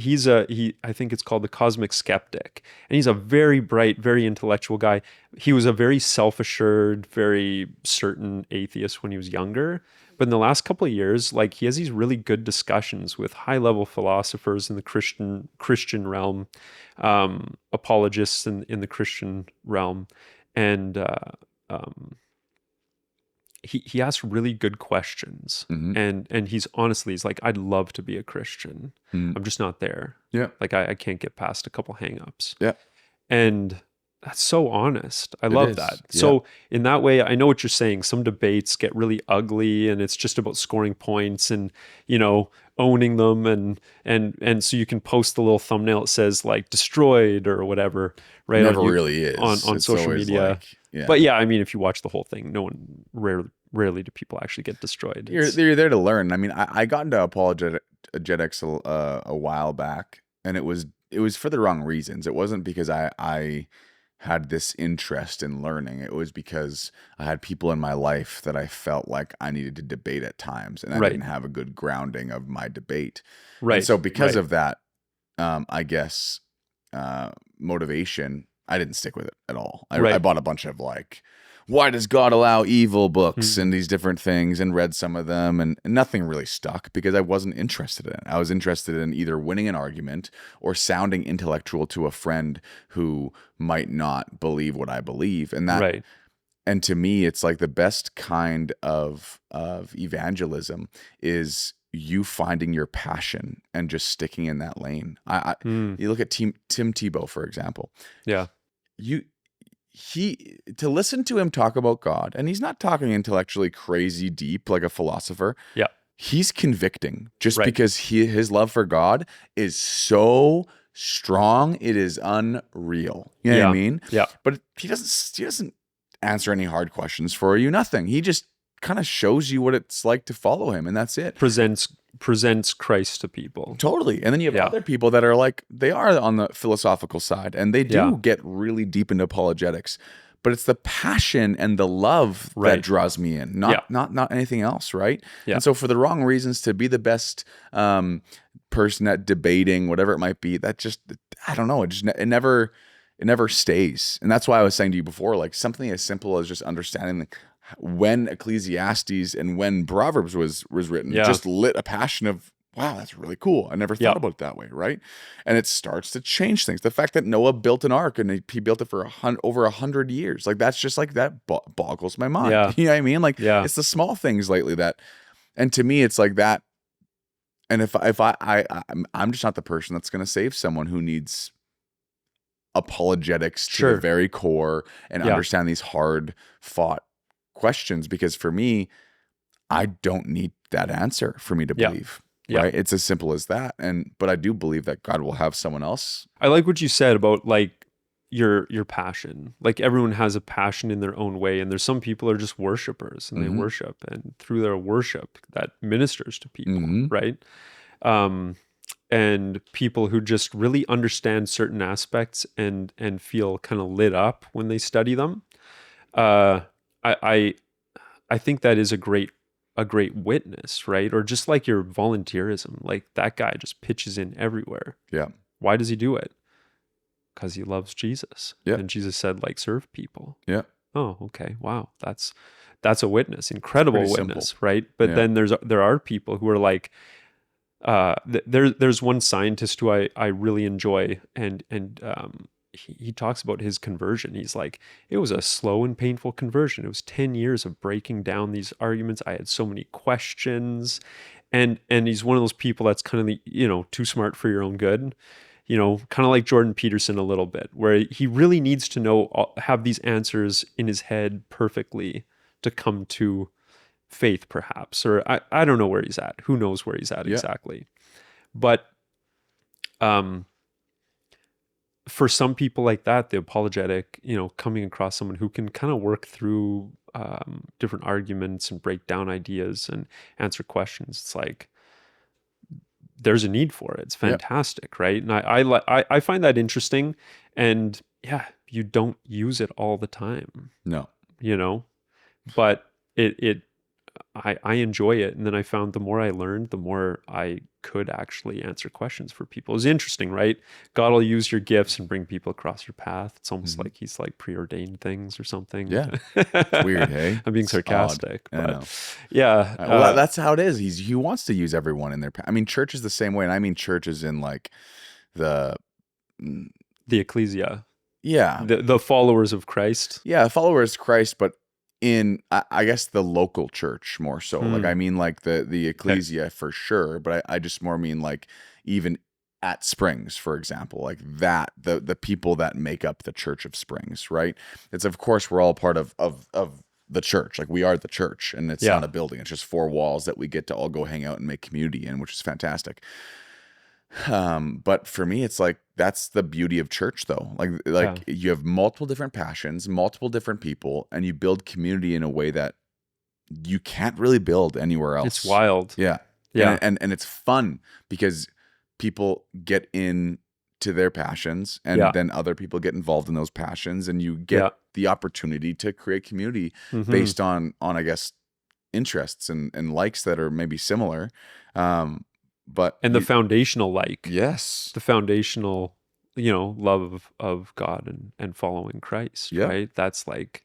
I think it's called the Cosmic Skeptic, and he's a very bright, very intellectual guy. He was a very self-assured, very certain atheist when he was younger, but in the last couple of years, like he has these really good discussions with high-level philosophers in the Christian realm, apologists in the Christian realm, and um, he asks really good questions, Hmm. and he's like, I'd love to be a Christian. Hmm. I'm just not there. Yeah. Like I can't get past a couple hangups. Yeah. And that's so honest. I It love that. is. Yeah. So in that way, I know what you're saying. Some debates get really ugly and it's just about scoring points and, you know, owning them and so you can post the little thumbnail that says like destroyed or whatever, It right? never really is. On It's social always media. like, yeah. But yeah, I mean, if you watch the whole thing, no one rarely do people actually get destroyed. You're there to learn. I mean, I got into apologetics a while back, and it was for the wrong reasons. It wasn't because I had this interest in learning. It was because I had people in my life that I felt like I needed to debate at times, and I Right, didn't have a good grounding of my debate. And right, so, because right. of that, I guess motivation, I didn't stick with it at all. I Right. bought a bunch of like, why does God allow evil books and Mm, these different things, and read some of them, and nothing really stuck because I wasn't interested in it. I was interested in either winning an argument or sounding intellectual to a friend who might not believe what I believe. right. And to me, it's like the best kind of evangelism is you finding your passion and just sticking in that lane. Mm, You look at Tim Tebow, for example. yeah. You he To listen to him talk about God, and he's not talking intellectually crazy deep like a philosopher. Yeah. He's convicting just Right. because his love for God is so strong, it is unreal. You know what I Yeah. mean? Yeah. But he doesn't answer any hard questions for you, nothing. He just kind of shows you what it's like to follow him, and that's it. Presents Christ to people. Totally. And then you have Yeah. other people that are like, they are on the philosophical side and they Yeah. do get really deep into apologetics, but it's the passion and the love that Right. draws me in, Yeah. not anything else, right? Yeah. And so for the wrong reasons, to be the best person at debating, whatever it might be, that just, I don't know, it never stays. And that's why I was saying to you before, like something as simple as just understanding when Ecclesiastes and when Proverbs was written, Yeah. just lit a passion of, wow, that's really cool. I never Yeah. thought about it that way, right? And it starts to change things. The fact that Noah built an ark and he built it for over 100 years, like that's just like that boggles my mind. Yeah. You know what I mean? Like Yeah. it's the small things lately that, and to me, it's like that. And I'm just not the person that's going to save someone who needs apologetics to the Sure. very core and Yeah. understand these hard fought questions, because for me, I don't need that answer for me to Yeah. believe, Yeah. right? It's as simple as that. But I do believe that God will have someone else. I like what you said about like your passion. Like everyone has a passion in their own way, and there's some people are just worshipers and they Hmm. worship, and through their worship that ministers to people, Hmm. right? Um, and people who just really understand certain aspects and feel kind of lit up when they study them. Uh, I I I think that is a great witness, right? Or just like your volunteerism, like that guy just pitches in everywhere. Yeah. Why does he do it? Because he loves Jesus. Yeah. And Jesus said, like, serve people. Yeah. Oh, okay. Wow. That's a witness, incredible Pretty witness, simple. right? But Yeah. then there are people who are like, there's one scientist who I really enjoy, and he talks about his conversion. He's like, it was a slow and painful conversion. It was 10 years of breaking down these arguments. I had so many questions. And he's one of those people that's kind of, too smart for your own good. Kind of like Jordan Peterson a little bit, where he really needs to have these answers in his head perfectly to come to faith, perhaps. Or I don't know where he's at. Who knows where he's at Yeah. exactly? But for some people like that, the apologetic, coming across someone who can kind of work through different arguments and break down ideas and answer questions, it's like there's a need for it. It's Yeah. fantastic, right? And I find that interesting. And yeah, you don't use it all the time, No. but I enjoy it. And then I found the more I learned, the more I could actually answer questions for people. It's interesting, right? God will use your gifts and bring people across your path. It's almost like he's like preordained things or something. Yeah. It's weird, hey? I'm being It's sarcastic, odd. I know. but yeah. Well, that's how it is. He wants to use everyone in their. I mean, church is the same way, and I mean churches in like the. The ecclesia. Yeah. The followers of Christ. Yeah, followers of Christ, but in I guess the local church more so. Like I mean like the ecclesia for sure, but I just more mean like even at Springs, for example, like that the people that make up the Church of Springs, right? It's of course we're all part of the church. Like we are the church, and it's not a building. It's just four walls that we get to all go hang out and make community in, which is fantastic. But for me, it's like that's the beauty of church, though. Like you have multiple different passions, multiple different people, and you build community in a way that you can't really build anywhere else. It's wild. Yeah. And it's fun because people get into their passions, and then other people get involved in those passions, and you get the opportunity to create community based on I guess interests and likes that are maybe similar. But the foundational yes, the foundational love of God and following Christ, right? That's like,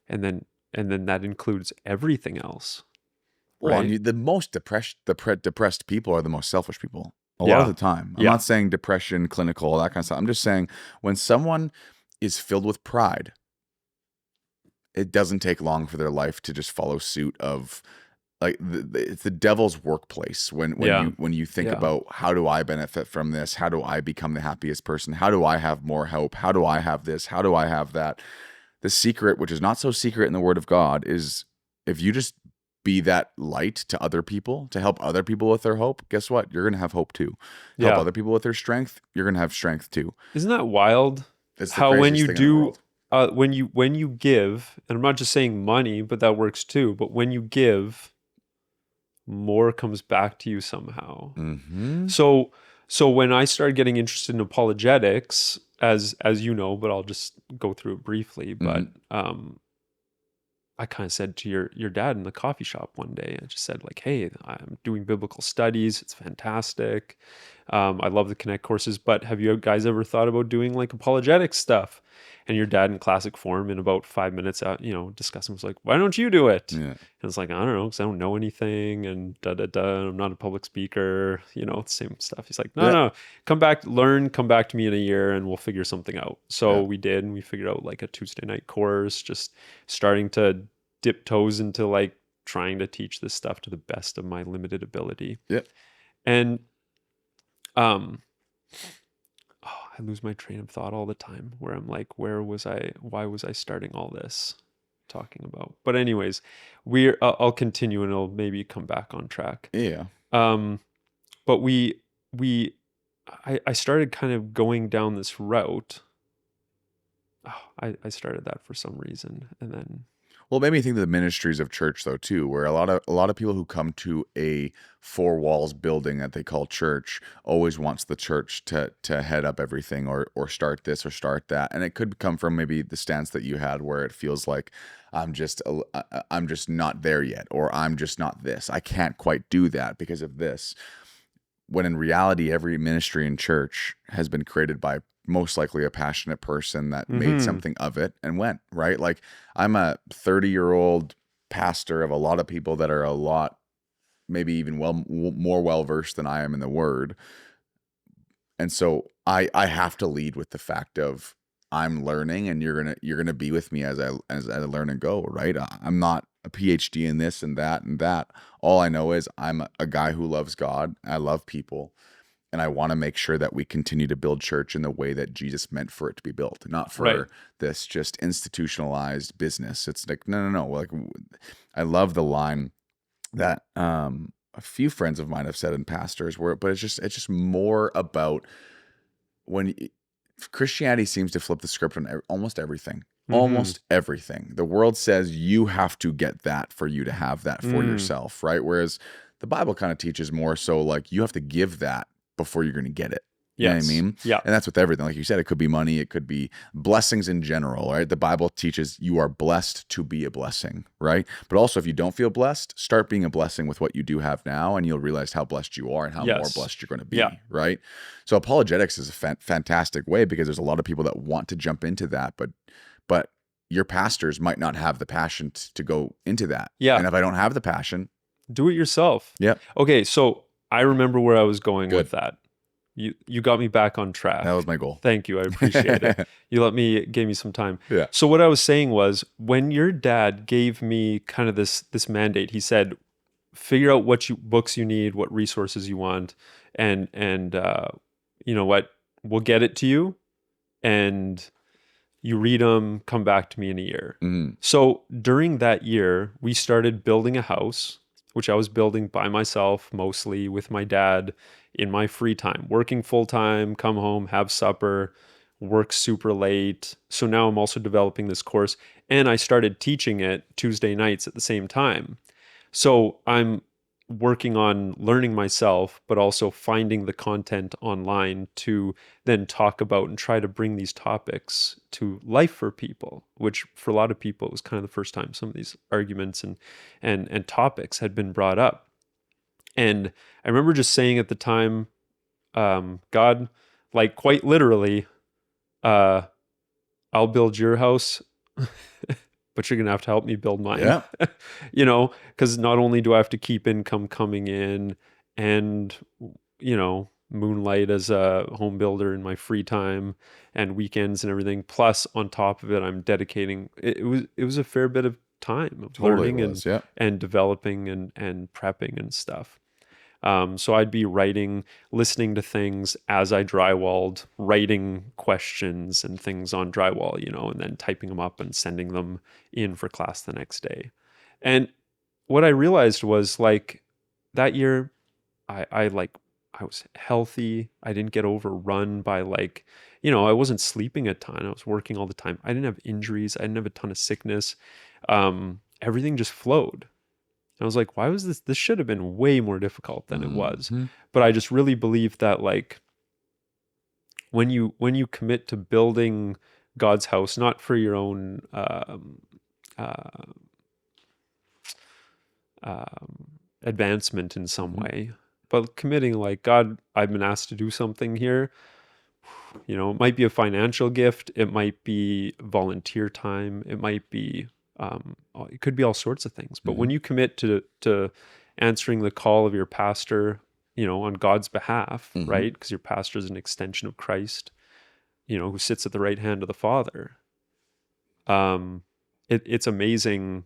and then that includes everything else. Well, right? the most depressed people are the most selfish people a lot of the time. I'm not saying depression, clinical, all that kind of stuff. I'm just saying when someone is filled with pride, it doesn't take long for their life to just follow suit of like it's the devil's workplace when you think about how do I benefit from this? How do I become the happiest person? How do I have more hope? How do I have this? How do I have that? The secret, which is not so secret in the Word of God, is if you just be that light to other people, to help other people with their hope, guess what? You're going to have hope too. Help other people with their strength, you're going to have strength too. Isn't that wild? It's how when you do when you give, and I'm not just saying money, but that works too, but when you give, more comes back to you somehow. So when I started getting interested in apologetics, as you know, but I'll just go through it briefly. But I kind of said to your dad in the coffee shop one day, I just said like, hey, I'm doing biblical studies. It's fantastic. I love the Connect courses, but have you guys ever thought about doing like apologetics stuff? And your dad in classic form in about 5 minutes out, discussing was like, why don't you do it? And it's like, I don't know, because I don't know anything and I'm not a public speaker, the same stuff. He's like, no, come back to me in a year and we'll figure something out. So we did, and we figured out like a Tuesday night course, just starting to dip toes into like trying to teach this stuff to the best of my limited ability. And I lose my train of thought all the time where I'm like, why was I starting all this talking about? But anyways, I'll continue and it'll maybe come back on track. But I started kind of going down this route. I started that for some reason. And then, well, it made me think of the ministries of church though too, where a lot of people who come to a four walls building that they call church always wants the church to head up everything or start this or start that, and it could come from maybe the stance that you had where it feels like I'm just not there yet, or I'm just not this. I can't quite do that because of this. When in reality, every ministry in church has been created by most likely a passionate person that made something of it and went, right? Like I'm a 30-year-old pastor of a lot of people that are a lot, maybe even more well-versed than I am in the word. And so I have to lead with the fact of I'm learning, and you're gonna be with me as I learn and go, right? I'm not a PhD in this and that and that. All I know is I'm a guy who loves God. I love people, and I want to make sure that we continue to build church in the way that Jesus meant for it to be built, not Right. for this just institutionalized business. It's like, no, no, no. Like, I love the line that a few friends of mine have said in pastors, where, but it's just more about when Christianity seems to flip the script on almost everything. Mm-hmm. Almost everything. The world says you have to get that for you to have that for Mm. yourself, right? Whereas the Bible kind of teaches more so like you have to give that before you're going to get it. You know what I Yes. mean? Yeah. And that's with everything. Like you said, it could be money, it could be blessings in general, right? The Bible teaches you are blessed to be a blessing, right? But also, if you don't feel blessed, start being a blessing with what you do have now, and you'll realize how blessed you are and how more Yes. blessed you're going to Yeah. be, right? So apologetics is a fantastic way, because there's a lot of people that want to jump into that, but your pastors might not have the passion to go into that. Yeah. And if I don't have the passion, Do it yourself. yep, Okay, so I remember where I was going with good. that. You got me back on That was track. my goal. Thank you. I appreciate it. Gave me some time. Yeah. So what I was saying was, when your dad gave me kind of this mandate, he said, figure out what books you need, what resources you want, and you know what, we'll get it to you, and you read them, come back to me in a year. Mm. So during that year, we started building a house, which I was building by myself, mostly with my dad in my free time, working full time, come home, have supper, work super late. So now I'm also developing this course, and I started teaching it Tuesday nights at the same time. So I'm working on learning myself, but also finding the content online to then talk about and try to bring these topics to life for people, which for a lot of people, it was kind of the first time some of these arguments and topics had been brought up. And I remember just saying at the time, God, like quite literally, uh, I'll build your house, but you're going to have to help me build mine. Yeah. You know, because not only do I have to keep income coming in and, you know, moonlight as a home builder in my free time and weekends and everything, plus on top of it, I'm dedicating, it was a fair bit of time of Totally learning was. Yeah. and developing and prepping and stuff. So I'd be writing, listening to things as I drywalled, writing questions and things on drywall, you know, and then typing them up and sending them in for class the next day. And what I realized was, like, that year, I was healthy. I didn't get overrun by, like, you know, I wasn't sleeping a ton. I was working all the time. I didn't have injuries. I didn't have a ton of sickness. Everything just flowed. I was like, why was this? This should have been way more difficult than it was. Mhm. But I just really believe that, like, when you commit to building God's house, not for your own uh, advancement in some Mhm. way, but committing, like, God, I've been asked to do something here. You know, it might be a financial gift, it might be volunteer time, it might be it could be all sorts of things. But when Mhm. you commit to answering the call of your pastor, you know, on God's behalf, Mhm. right? Because your pastor is an extension of Christ, you know, who sits at the right hand of the Father. Um, it's amazing.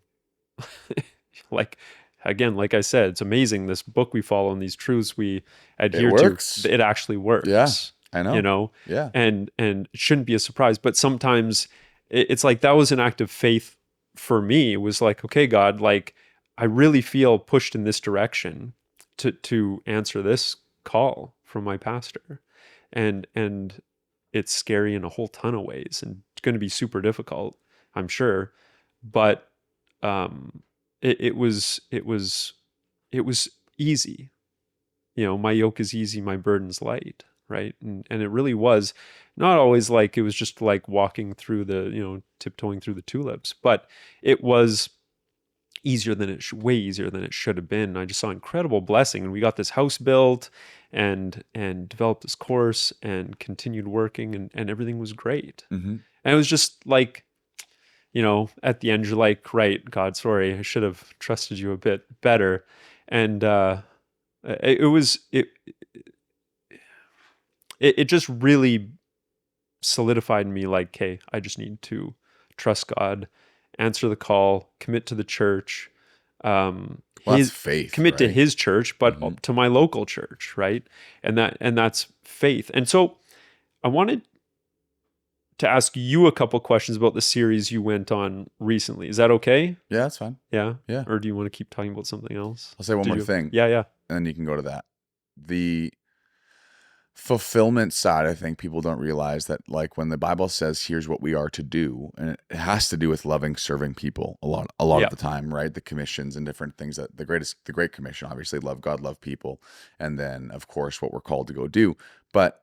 Like, again, like I said, it's amazing, this book we follow and these truths we It adhere to, works. it actually Yeah. works, I you know. know. Yeah. And it shouldn't be a surprise, but sometimes it's like that was an act of faith for me. It was like, okay, God, like, I really feel pushed in this direction to answer this call from my pastor, and it's scary in a whole ton of ways and it's going to be super difficult, I'm sure, but um it was easy. You know, my yoke is easy, my burden's light, right? And it really was not always like it was just like walking through the, you know, tiptoeing through the tulips, but it was easier than way easier than it should have been. I just saw incredible blessing, and we got this house built and developed this course and continued working, and everything was great. Mhm. And it was just like, you know, at the end, you're like, right, God, sorry, I should have trusted you a bit better. And it was it just really solidified in me like, okay, I just need to trust God, answer the call, commit to the church, Well, that's his faith, commit to right? his church, but Hmm. to my local church, right? And that's faith. And so I wanted to ask you a couple questions about the series you went on recently. Is that okay? Yeah, that's fine. Yeah. Yeah. Or do you want to keep talking about something else? I'll say one Did more you? thing, Yeah, yeah. and then you can go to that. The fulfillment side, I think people don't realize that, like, when the Bible says here's what we are to do, and it has to do with loving, serving people a lot Yeah. of the time, right? The commissions and different things, that the Great Commission, obviously, love God, love people, and then of course what we're called to go do. But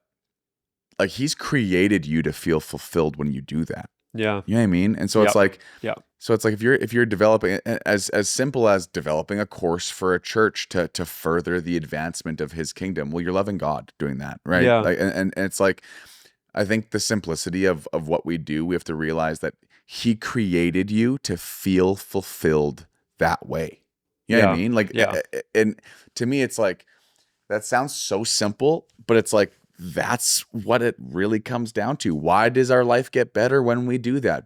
like, he's created you to feel fulfilled when you do that. Yeah. You know what I mean? And so Yeah. it's like, Yeah. if you're developing, as simple as developing a course for a church to further the advancement of his kingdom, well, you're loving God doing that, right? Yeah. Like, and it's like, I think the simplicity of what we do, we have to realize that he created you to feel fulfilled that way. You know what I Yeah. mean? Like, Yeah. and to me, it's like, that sounds so simple, but it's like, that's what it really comes down to. Why does our life get better when we do that?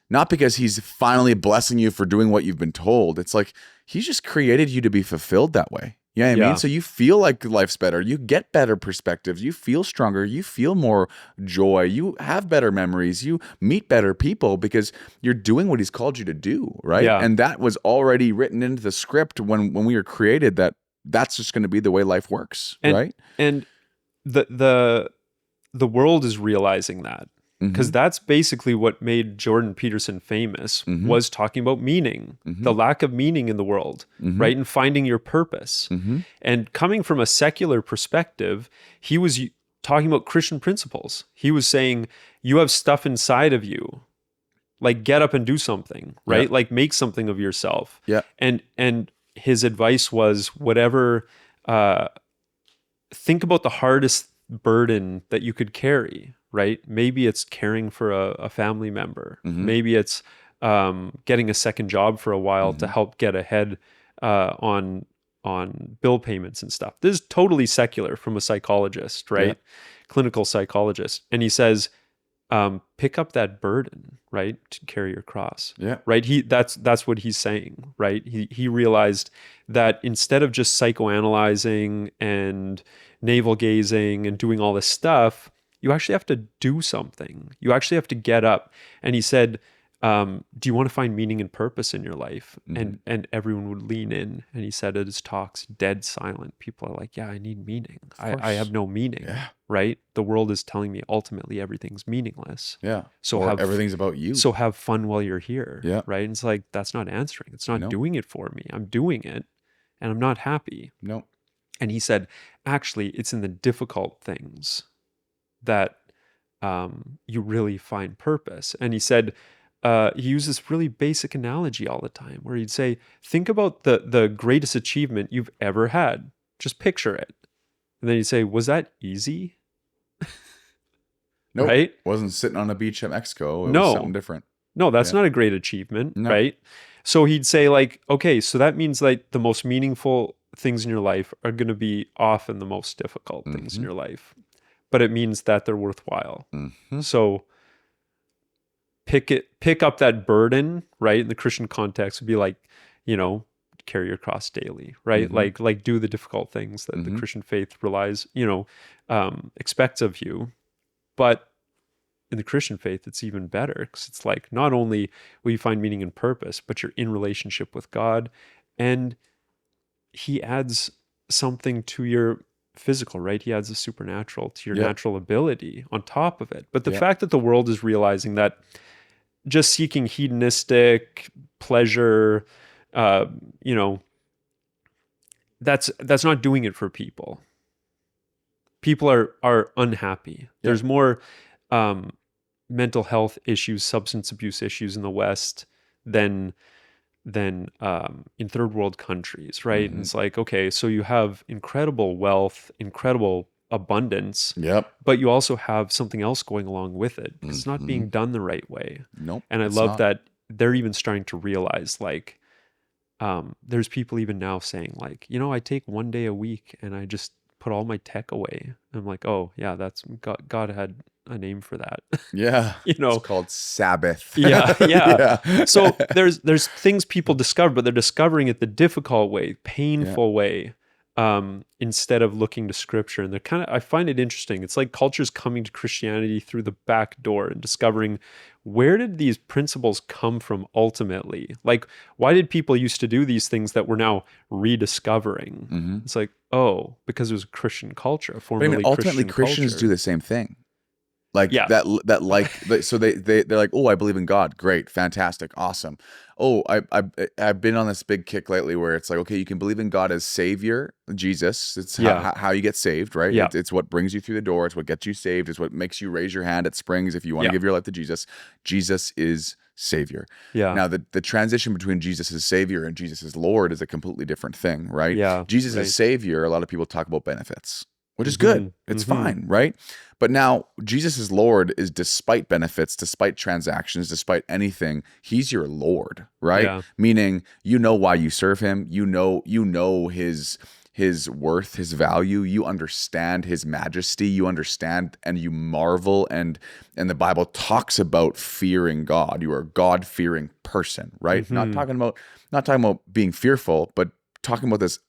Not because he's finally blessing you for doing what you've been told. It's like, he's just created you to be fulfilled that way. You know what I mean? Yeah. So you feel like life's better. You get better perspectives. You feel stronger. You feel more joy. You have better memories. You meet better people because you're doing what he's called you to do, right? Yeah. And that was already written into the script when we were created, that's just going to be the way life works, And right? and the world is realizing that, because Mm-hmm. that's basically what made Jordan Peterson famous, Mm-hmm. was talking about meaning, the lack of meaning in the world, Mm-hmm. right? And finding your purpose. Mm-hmm. And coming from a secular perspective, he was talking about Christian principles. He was saying, you have stuff inside of you, like, get up and do something, right? Yeah. Like, make something of yourself. Yeah. And his advice was, whatever, think about the hardest burden that you could carry, right? Maybe it's caring for a family member. Mm-hmm. Maybe it's getting a second job for a while to Mm-hmm. help get ahead on bill payments and stuff. This is totally secular from a psychologist, right? Yeah. Clinical psychologist. And he says, pick up that burden, right? To carry your cross. Yeah. Right. That's what he's saying, right? He realized that instead of just psychoanalyzing and navel gazing and doing all this stuff, you actually have to do something. You actually have to get up. And he said, do you want to find meaning and purpose in your life? Mm-hmm. And everyone would lean in. And he said at his talks, dead silent. People are like, yeah, I need meaning. I have no meaning. Yeah. Right? The world is telling me ultimately everything's meaningless. Yeah. So Or everything's about you. So have fun while you're here. Yeah. Right? And it's like, that's not answering. It's not No. doing it for me. I'm doing it and I'm not happy. No. And he said, actually, it's in the difficult things that you really find purpose. And he said, he used this really basic analogy all the time where he'd say, think about the greatest achievement you've ever had. Just picture it. And then he'd say, was that easy? Nope. Right? Wasn't sitting on a beach in Mexico. It No. was something different. No, that's Yeah. not a great achievement, No. right? So he'd say, like, okay, so that means like the most meaningful things in your life are going to be often the most difficult things in your life, but it means that they're worthwhile. Mm-hmm. So pick up that burden, right? In the Christian context would be like, carry your cross daily, right? Mm-hmm. Like do the difficult things that the Mhm. Christian faith relies, expects of you. But in the Christian faith, it's even better, because it's like, not only will you find meaning and purpose, but you're in relationship with God, and he adds something to your physical, right? He adds the supernatural to your Yep. natural ability on top of it. But the Yep. fact that the world is realizing that just seeking hedonistic pleasure, that's not doing it for people. People are unhappy. There's more mental health issues, substance abuse issues in the West than in third world countries, right? And it's like, okay, so you have incredible wealth, incredible abundance, Yep. but you also have something else going along with it, because it's not being done the right way. Nope. And I it's love not. that they're even starting to realize, like, there's people even now saying, like, I take one day a week and I just put all my tech away. I'm like, oh yeah, that's God had a name for that. Yeah. You It's know, called Sabbath. yeah, yeah. Yeah. So there's things people discover, but they're discovering it the difficult way, Yeah. painful way, instead of looking to scripture. And they're kind of, I find it interesting. It's like culture's coming to Christianity through the back door and discovering, where did these principles come from ultimately? Like, why did people used to do these things that we're now rediscovering? Hmm. It's like, oh, because it was a Christian culture, a But I mean, formerly ultimately, Christian Christians do culture. the same thing. Like Yeah, so they're like, oh, I believe in God. Great, fantastic, awesome. Oh, I've been on this big kick lately where it's like, okay, you can believe in God as Savior, Jesus. It's yeah, how you get saved, right? yeah, It's what brings you through the door. It's what gets you saved. It's what makes you raise your hand at Springs if you want to yeah, give your life to Jesus. Jesus is Savior. yeah, Now, the transition between Jesus as Savior and Jesus as Lord is a completely different thing, right? yeah, Jesus as right. Savior, a lot of people talk about benefits, which is good. Mm-hmm. It's Mm-hmm. fine, right? But now Jesus is Lord is despite benefits, despite transactions, despite anything, he's your Lord, right? Yeah. Meaning you know why you serve him, you know his worth, his value, you understand his majesty, you understand and you marvel and the Bible talks about fearing God. You are a God-fearing person, right? Mm-hmm. Not talking about being fearful, but talking about this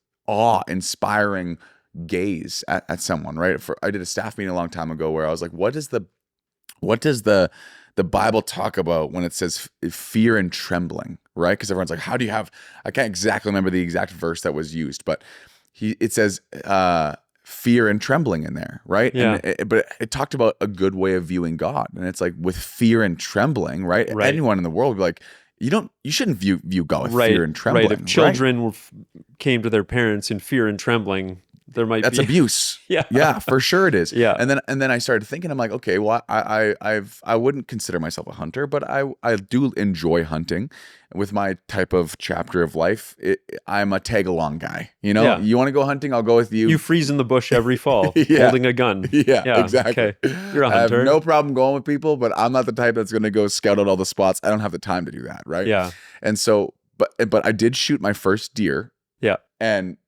awe-inspiring gaze at someone, right? I did a staff meeting a long time ago where I was like, what does the Bible talk about when it says fear and trembling, right? Because everyone's like, how do you have, I can't exactly remember the exact verse that was used, but it says fear and trembling in there, right? Yeah. But it talked about a good way of viewing God. And it's like with fear and trembling, right? Right. Anyone in the world would be like, you shouldn't view God with fear Right. and Right. If trembling, right? children came to their parents in fear and trembling, there might That's be. abuse. Yeah. Yeah, for sure it is. Yeah. And then I started thinking, I'm like, okay, well, I wouldn't consider myself a hunter, but I do enjoy hunting. With my type of chapter of life, I'm a tag along guy. You know, Yeah. you want to go hunting, I'll go with You you. freeze in the bush every fall Yeah, holding a gun. yeah, Yeah. exactly. Okay. You're a I have hunter. no problem going with people, but I'm not the type that's going to go scout out all the spots. I don't have the time to do that, right? Yeah. And so, but I did shoot my first deer, Yeah. and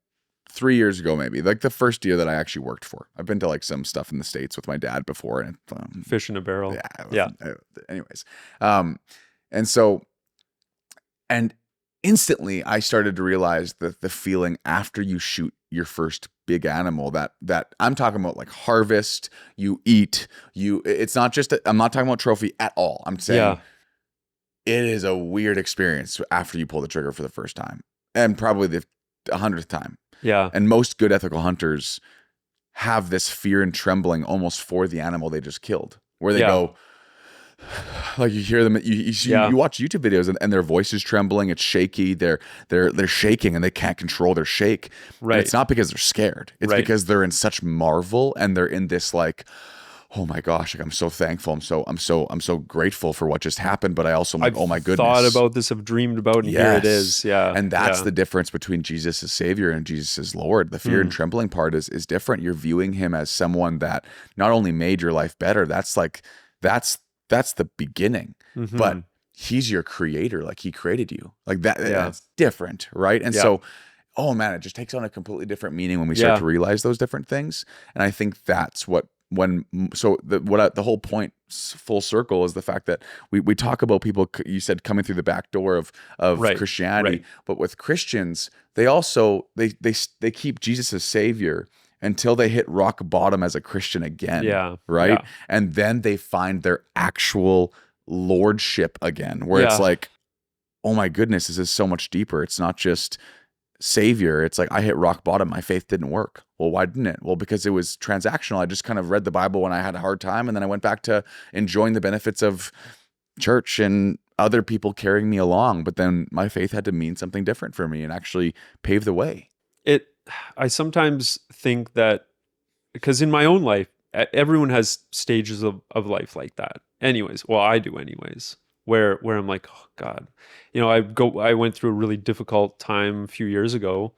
3 years ago, maybe like the first year that I actually worked for. I've been to like some stuff in the States with my dad before, and Fish in a barrel. yeah, Yeah. anyways, um, and so and instantly I started to realize that the feeling after you shoot your first big animal, that I'm talking about like harvest, you eat, it's not just I'm not talking about trophy at all. I'm saying Yeah. it is a weird experience after you pull the trigger for the first time, and probably the 100th time. Yeah. And most good ethical hunters have this fear and trembling almost for the animal they just killed, where they Yeah. go, like you hear them, Yeah. you watch YouTube videos and their voice is trembling, it's shaky, they're shaking and they can't control their shake. And it's Right. not because they're scared. It's Right. because they're in such marvel and they're in this like, oh my gosh, like I'm so thankful. I'm so grateful for what just happened. But I also am like, I've oh my thought goodness. about this, I've dreamed about, and here it Yes. is. Yeah. And that's Yeah. the difference between Jesus as Savior and Jesus as Lord. The fear and Hmm. trembling part is different. You're viewing him as someone that not only made your life better, that's the beginning. Mm-hmm. But he's your creator, like he created you. Like Yeah. that's different, right? And Yeah. so, oh man, it just takes on a completely different meaning when we start Yeah. to realize those different things. And I think that's what the whole point full circle is the fact that we talk about people, you said, coming through the back door of Right. Christianity, Right. but with Christians they also they keep Jesus as Savior until they hit rock bottom as a Christian again, Yeah. right? Yeah. And then they find their actual lordship again, where it's Yeah. like, oh my goodness, this is so much deeper. It's not just Savior. It's like I hit rock bottom. My faith didn't work. Well, why didn't it? Well, because it was transactional. I just kind of read the Bible when I had a hard time, and then I went back to enjoying the benefits of church and other people carrying me along. But then my faith had to mean something different for me and actually pave the way. It, I sometimes think that, because in my own life, everyone has stages of life like that. Anyways, well, I do anyways, where I'm like, oh God, I went through a really difficult time a few years ago,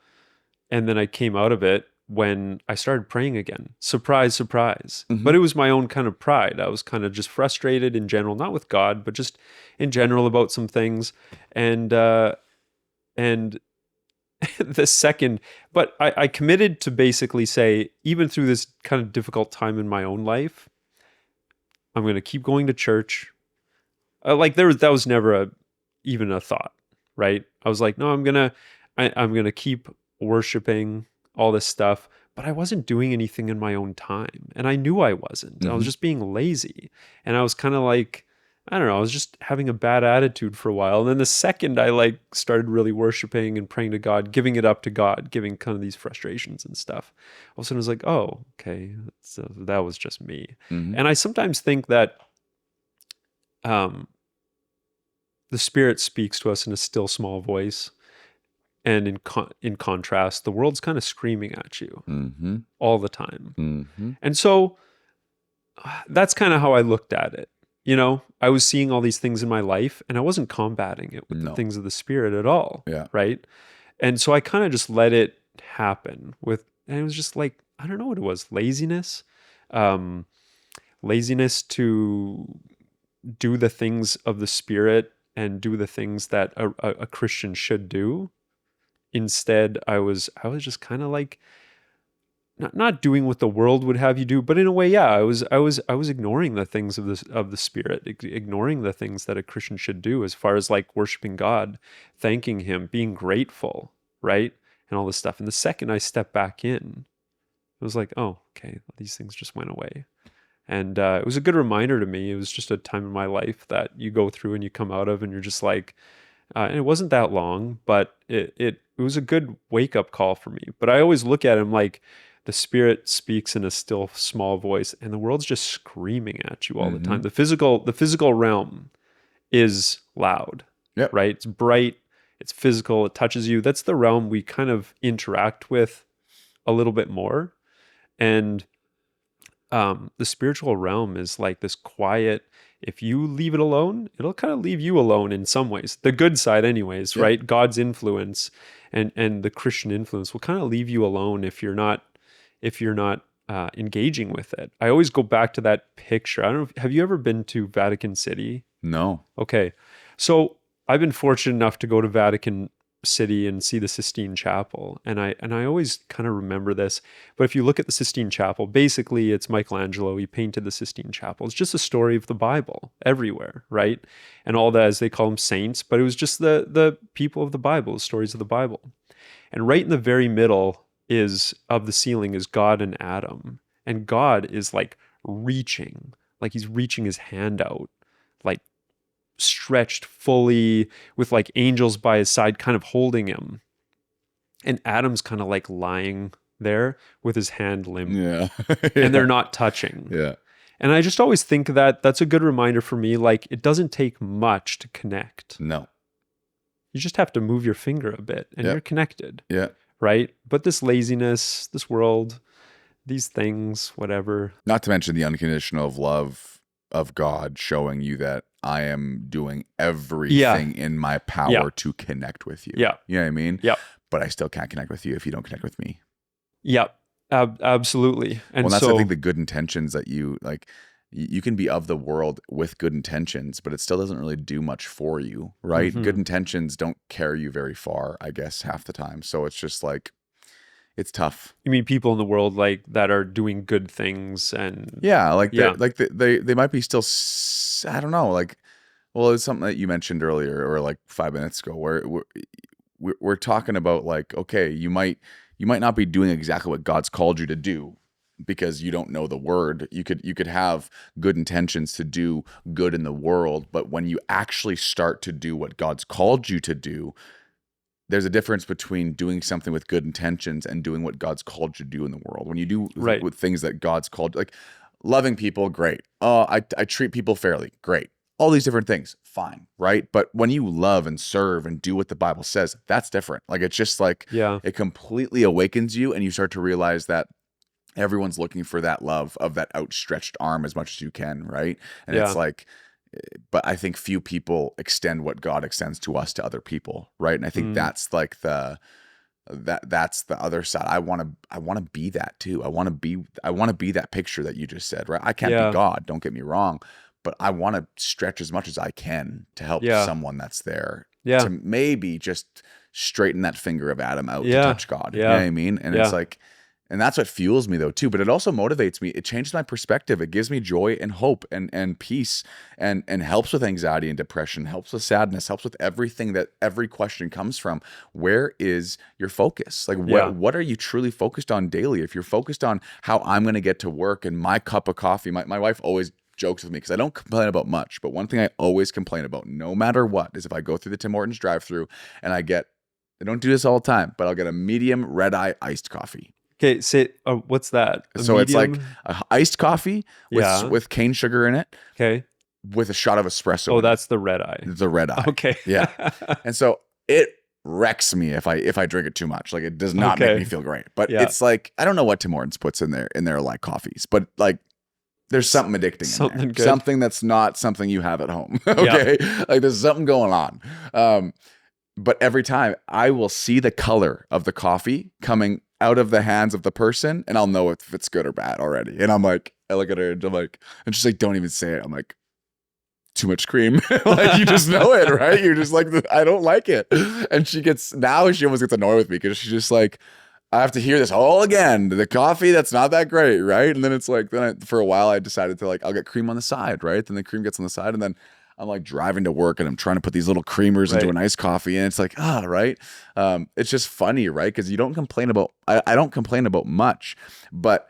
and then I came out of it when I started praying again. Surprise, surprise. Hmm. But it was my own kind of pride. I was kind of just frustrated in general, not with God, but just in general about some things. And the second, but I committed to basically say, even through this kind of difficult time in my own life, I'm going to keep going to church. Like that was never even a thought, right? I was like, no, I'm gonna keep worshiping all this stuff, but I wasn't doing anything in my own time, and I knew I wasn't. I was Mm-hmm. just being lazy, and I was kind of like, I don't know, I was just having a bad attitude for a while. And then the second I like started really worshiping and praying to God, giving it up to God, giving kind of these frustrations and stuff, all of a sudden I was like, oh, okay, so that was just me. Mm-hmm. And I sometimes think that um, the Spirit speaks to us in a still small voice. And in contrast, the world's kind of screaming at you Mm-hmm. all the time. Mm-hmm. And so that's kind of how I looked at it. You know, I was seeing all these things in my life and I wasn't combating it with the No. things of the Spirit at all. Yeah. Right. And so I kind of just let it happen and it was just like, I don't know what it was, laziness, um, laziness to do the things of the Spirit and do the things that a Christian should do. Instead, I was just kind of like not doing what the world would have you do, but in a way, yeah, I was ignoring the things of the Spirit, ignoring the things that a Christian should do as far as like worshiping God, thanking Him, being grateful, right, and all this stuff. And the second I stepped back in, it was like, oh, okay, these things just went away. And it was a good reminder to me. It was just a time in my life that you go through and you come out of, and you're just like, and it wasn't that long, but it was a good wake up call for me. But I always look at him like the Spirit speaks in a still small voice, and the world's just screaming at you all the Mm-hmm. time. The physical realm is loud, Yep. right? It's bright, it's physical, it touches you. That's the realm we kind of interact with a little bit more. And the spiritual realm is like this quiet, if you leave it alone, it'll kind of leave you alone in some ways. The good side anyways, Yep. right? God's influence and the Christian influence will kind of leave you alone if you're not engaging with it. I always go back to that picture. I don't know, have you ever been to Vatican City? No. Okay. So I've been fortunate enough to go to Vatican City and see the Sistine Chapel. And I always kind of remember this. But if you look at the Sistine Chapel, basically it's Michelangelo. He painted the Sistine Chapel. It's just a story of the Bible everywhere, right? And all that, as they call them, saints. But it was just the people of the Bible, the stories of the Bible. And right in the very middle of the ceiling is God and Adam. And God is like he's reaching his hand out, like stretched fully with like angels by his side kind of holding him, and Adam's kind of like lying there with his hand limp. Yeah. And they're not touching. Yeah. And I just always think that that's a good reminder for me, like it doesn't take much to connect. No. You just have to move your finger a bit and Yep. you're connected. Yeah. Right? But this laziness, this world, these things, whatever. Not to mention the unconditional love of God showing you that I am doing everything in my power to connect with you. Yeah. You know what I mean? Yep. But I still can't connect with you if you don't connect with me. Yep. Absolutely. And well, that's, so I think, the good intentions that you like. You can be of the world with good intentions, but it still doesn't really do much for you, right? Mhm. Good intentions don't carry you very far, I guess, half the time. So it's just like, it's tough. you mean people in the world like that are doing good things and Yeah, like Yeah. they might be still. I don't know. Like, well, it's something that you mentioned earlier, or like 5 minutes ago, where we're talking about like, okay, you might not be doing exactly what God's called you to do because you don't know the word. You could have good intentions to do good in the world, but when you actually start to do what God's called you to do, there's a difference between doing something with good intentions and doing what God's called you to do in the world. When you do Right. with things that God's called, like loving people, great. I treat people fairly, great. All these different things, fine, right? But when you love and serve and do what the Bible says, that's different. Like, it's just like, Yeah. it completely awakens you, and you start to realize that everyone's looking for that love of that outstretched arm as much as you can, right? And Yeah. it's like, but I think few people extend what God extends to us to other people, right? And I think that's like that's the other side. I want to be that too. I want to be that picture that you just said, right? I can't Yeah. be God, don't get me wrong, but I want to stretch as much as I can to help Yeah. someone that's there Yeah. to maybe just straighten that finger of Adam out Yeah. to touch God. Yeah. You know what I mean? And it's Yeah. like, And that's what fuels me though too. But it also motivates me. It changes my perspective. It gives me joy and hope and peace and helps with anxiety and depression, helps with sadness, helps with everything that every question comes from. Where is your focus? Like what are you truly focused on daily? If you're focused on how I'm going to get to work and my cup of coffee, my wife always jokes with me because I don't complain about much. But one thing I always complain about, no matter what, is if I go through the Tim Hortons drive-through and I don't do this all the time, but I'll get a medium red eye iced coffee. Okay, say what's that? So it's like a iced coffee with cane sugar in it. Okay. With a shot of espresso. Oh, that's the red eye. The red eye. Okay. Yeah. And so it wrecks me if I drink it too much. Like it does not make me feel great. But it's like, I don't know what Tim Hortons puts in their like coffees, but like there's something addicting in there. Good. Something that's not something you have at home. Okay. Like there's something going on. But every time I will see the color of the coffee coming out of the hands of the person, and I'll know if it's good or bad already. And I'm like, I look at her and I'm like, and she's like, don't even say it. I'm like, too much cream. Like you just know it, right? You're just like, I don't like it. And she almost gets annoyed with me because she's just like, I have to hear this all again. The coffee, that's not that great, right? And then it's like, for a while I decided to like, I'll get cream on the side, right? Then the cream gets on the side, and then I'm like driving to work and I'm trying to put these little creamers into an iced coffee, and it's like, right? It's just funny, right? Because you don't complain about, I don't complain about much, but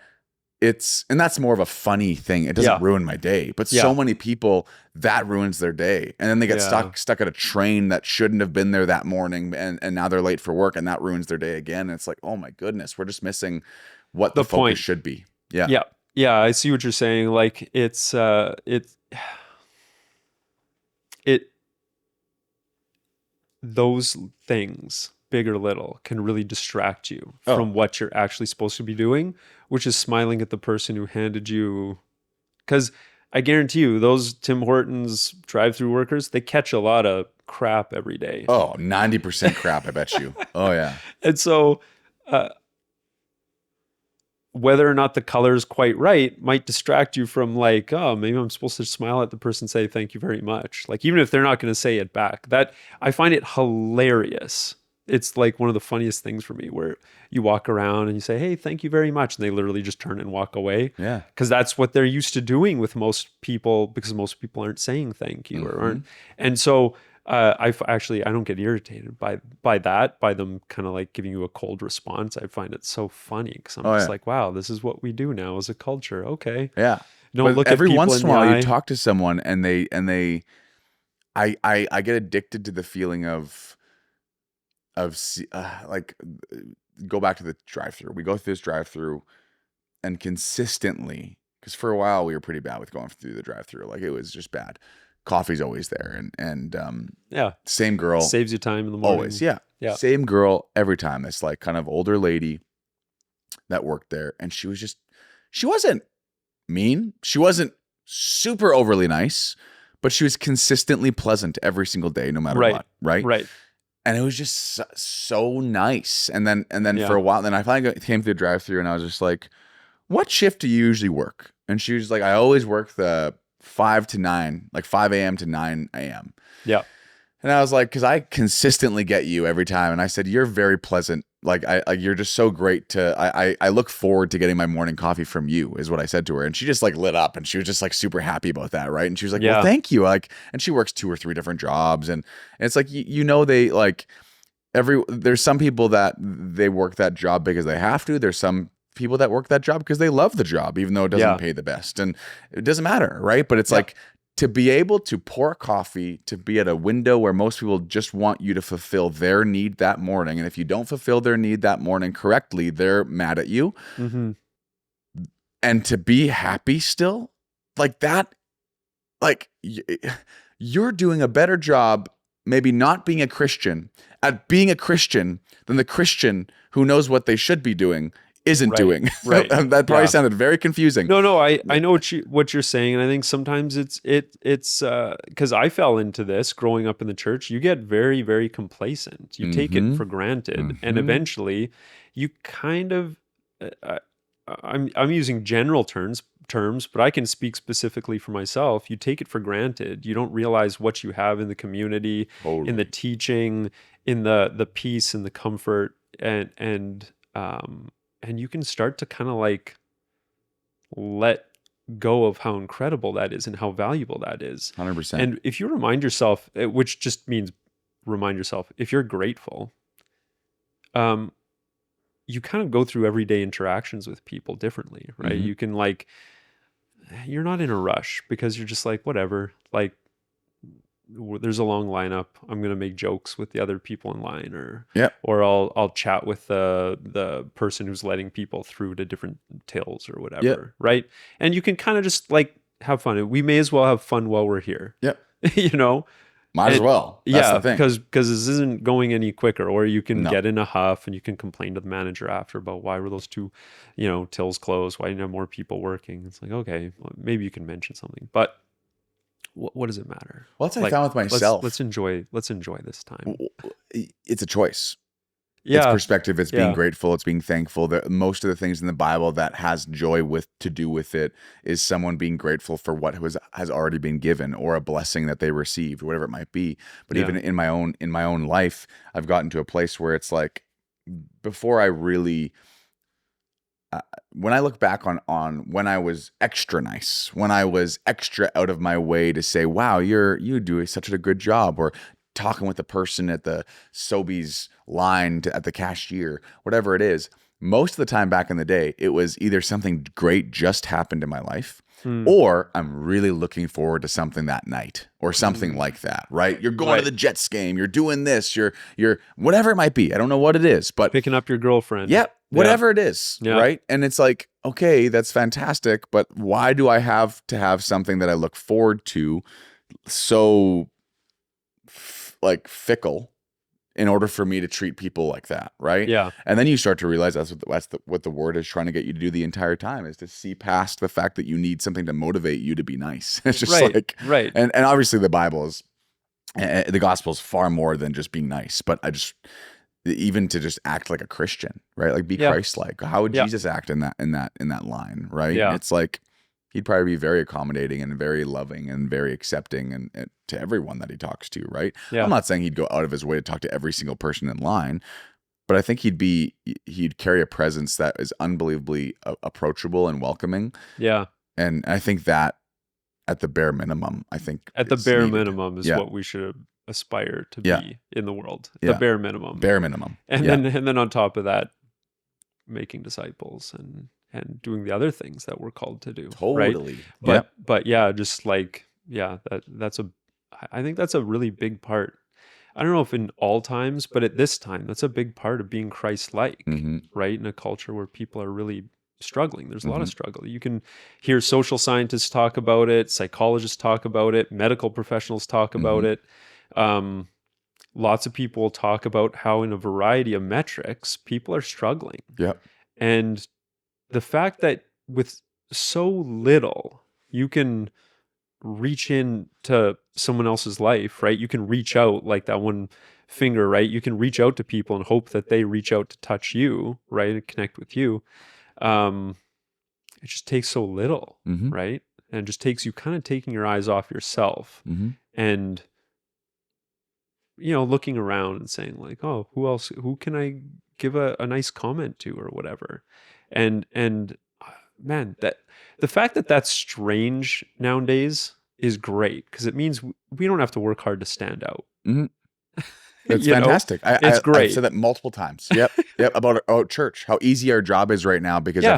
and that's more of a funny thing. It doesn't ruin my day, but so many people that ruins their day, and then they get stuck at a train that shouldn't have been there that morning, and now they're late for work, and that ruins their day again. And it's like, oh my goodness, we're just missing what the focus should be. Yeah. I see what you're saying. Like those things, big or little, can really distract you from what you're actually supposed to be doing, which is smiling at the person who handed you. Because I guarantee you, those Tim Hortons drive-through workers, they catch a lot of crap every day. Oh, 90% crap, I bet you. Oh, yeah. And so whether or not the color is quite right might distract you from like, oh, maybe I'm supposed to smile at the person and say, thank you very much. Like, even if they're not going to say it back, that I find it hilarious. It's like one of the funniest things for me, where you walk around and you say, hey, thank you very much. And they literally just turn and walk away. Yeah. Because that's what they're used to doing with most people, because most people aren't saying thank you or aren't. And so I don't get irritated by them kind of like giving you a cold response. I find it so funny because I'm just like, wow, this is what we do now as a culture. Okay. Yeah. Don't look every at people once in a while you talk to someone and I get addicted to the feeling of like, go back to the drive-through. We go through this drive-through and consistently, because for a while we were pretty bad with going through the drive-through. Like it was just bad. Coffee's always there, and same girl, saves you time in the morning. Always, yeah, same girl every time. This like kind of older lady that worked there, and she wasn't mean, she wasn't super overly nice, but she was consistently pleasant every single day, no matter what, right? And it was just so nice. And then for a while, then I finally came through the drive-through, and I was just like, "What shift do you usually work?" And she was like, "I always work the 5 to 9, like 5 a.m. to 9 a.m. Yeah. And I was like, because I consistently get you every time. And I said, you're very pleasant. Like you're just so great I look forward to getting my morning coffee from you, is what I said to her. And she just like lit up, and she was just like super happy about that. Right. And she was like, well, thank you. Like, and she works 2 or 3 different jobs. And it's like, they like there's some people that they work that job because they have to. There's some people that work that job because they love the job, even though it doesn't pay the best, and it doesn't matter, right? But it's like, to be able to pour coffee, to be at a window where most people just want you to fulfill their need that morning, and if you don't fulfill their need that morning correctly, they're mad at you. And to be happy still, like that, like you're doing a better job, maybe not being a Christian, at being a Christian than the Christian who knows what they should be doing isn't doing. Right. That probably sounded very confusing. No, I know what you're saying, and I think sometimes it's because I fell into this growing up in the church. You get very, very complacent. You take it for granted, and eventually, you kind of. I'm using general terms, but I can speak specifically for myself. You take it for granted. You don't realize what you have in the community, in the teaching, in the peace and the comfort, and you can start to kind of like let go of how incredible that is and how valuable that is. 100%. And if you remind yourself, which just means remind yourself, if you're grateful, um, you kind of go through everyday interactions with people differently, right? Mhm. You can like, you're not in a rush because you're just like, whatever, like there's a long lineup. I'm gonna make jokes with the other people in line, Yep. or I'll chat with the person who's letting people through to different tills or Yep. whatever, right? And you can kind of just like have fun. We may as well have fun while we're here, Yep. you know? Might as And well. That's the yeah, thing. because this isn't going any quicker. Or you can No. get in a huff and you can complain to the manager after about why were those two, tills closed? Why didn't you have more people working? It's like, okay, well, maybe you can mention something, but what does it matter? Well, that's what I Like, found with let's myself. enjoy this time. It's a choice. It's Yeah, perspective. It's being yeah, grateful. It's being thankful. Most of the things in the Bible that has joy to do with it is someone being grateful for what has already been given, or a blessing that they received, whatever it might be. But yeah, even in my own life, I've gotten to a place where it's like, before I really, when I look back on when I was extra nice, when I was extra out of my way to say, "Wow, you do such a good job," or talking with the person at the Sobeys line at the cashier, whatever it is. Most of the time back in the day, it was either something great just happened in my life, mm, or I'm really looking forward to something that night, or something mm, like that, right? You're going to right. the Jets game, you're doing this, you're whatever it might be. I don't know what it is, but Picking up your girlfriend. yep, Yeah, whatever it is, yeah, right? And it's like, okay, that's fantastic, but why do I have to have something that I look forward to so like fickle in order for me to treat people like that, right? yeah, And then you start to realize what the word is trying to get you to do the entire time, is to see past the fact that you need something to motivate you to be nice. It's just right, like, right. and obviously the Bible is, the gospel is far more than just being nice, but I just, even to just act like a Christian, right? Like, be Yeah, Christ-like. How would yeah, Jesus act in that line, right? yeah, It's like, he'd probably be very accommodating and very loving and very accepting, and to everyone that he talks to, right? I'm yeah, not saying he'd go out of his way to talk to every single person in line, but I think he'd carry a presence that is unbelievably approachable and welcoming. yeah. And I think that, at the bare minimum, I think At the it's bare needed. minimum is Yeah. what we should aspire to Yeah. be in the world. At the Yeah. bare minimum. Bare minimum. And Yeah. then on top of that, making disciples and doing the other things that we're called to do, right? Totally. But Yep. but yeah, just like, yeah, I think that's a really big part. I don't know if in all times, but at this time, that's a big part of being Christ-like, Mm-hmm. right? In a culture where people are really struggling. There's a lot Mm-hmm. of struggle. You can hear social scientists talk about it, psychologists talk about it, medical professionals talk about Mm-hmm. it. Lots of people talk about how in a variety of metrics, people are struggling. Yep. And the fact that with so little, you can reach into someone else's life, right? You can reach out like that one finger, right? You can reach out to people and hope that they reach out to touch you, right? And connect with you. It just takes so little, Mm-hmm. right? And it just takes you kind of taking your eyes off yourself Mm-hmm. and looking around and saying like, oh, who can I give a nice comment to or whatever. And man, that the fact that that's strange nowadays is great, because it means we don't have to work hard to stand out. Mm-hmm. That's you know, fantastic. it's I've great. said that multiple times. Yep. Yep. About church, how easy our job is right now, because Yeah.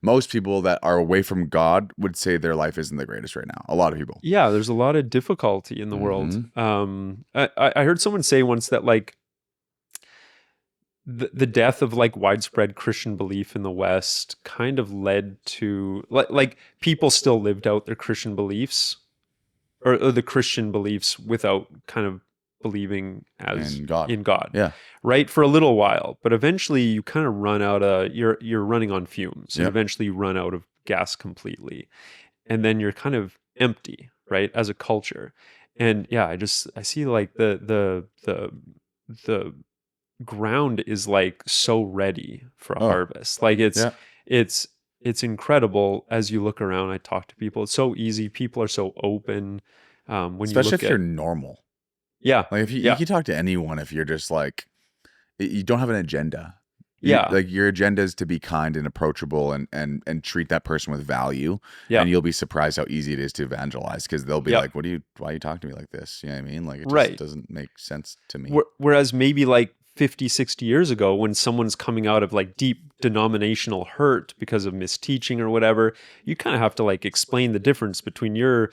most people that are away from God would say their life isn't the greatest right now. A lot of people. Yeah, there's a lot of difficulty in the world. I heard someone say once that like the death of like widespread Christian belief in the West kind of led to like people still lived out their Christian beliefs, or the Christian beliefs without kind of believing as And God. in God, Yeah. right? For a little while, but eventually you kind of run out of you're running on fumes, and Yep. eventually you run out of gas completely, and then you're kind of empty, right, as a culture. And yeah, I see like the ground is like so ready for a Oh. harvest. Like Yeah. it's incredible as you look around. I talk to people. It's so easy. People are so open. When Especially you look if you're at normal. yeah, Like, if you yeah, can talk to anyone if you're just like, you don't have an agenda. Yeah. Like your agenda is to be kind and approachable and treat that person with value. Yeah. And you'll be surprised how easy it is to evangelize, because they'll be Yeah. like, why are you talking to me like this? You know what I mean? Like, it just Right. doesn't make sense to me. Whereas maybe like 50, 60 years ago, when someone's coming out of like deep denominational hurt because of misteaching or whatever, you kind of have to like explain the difference between your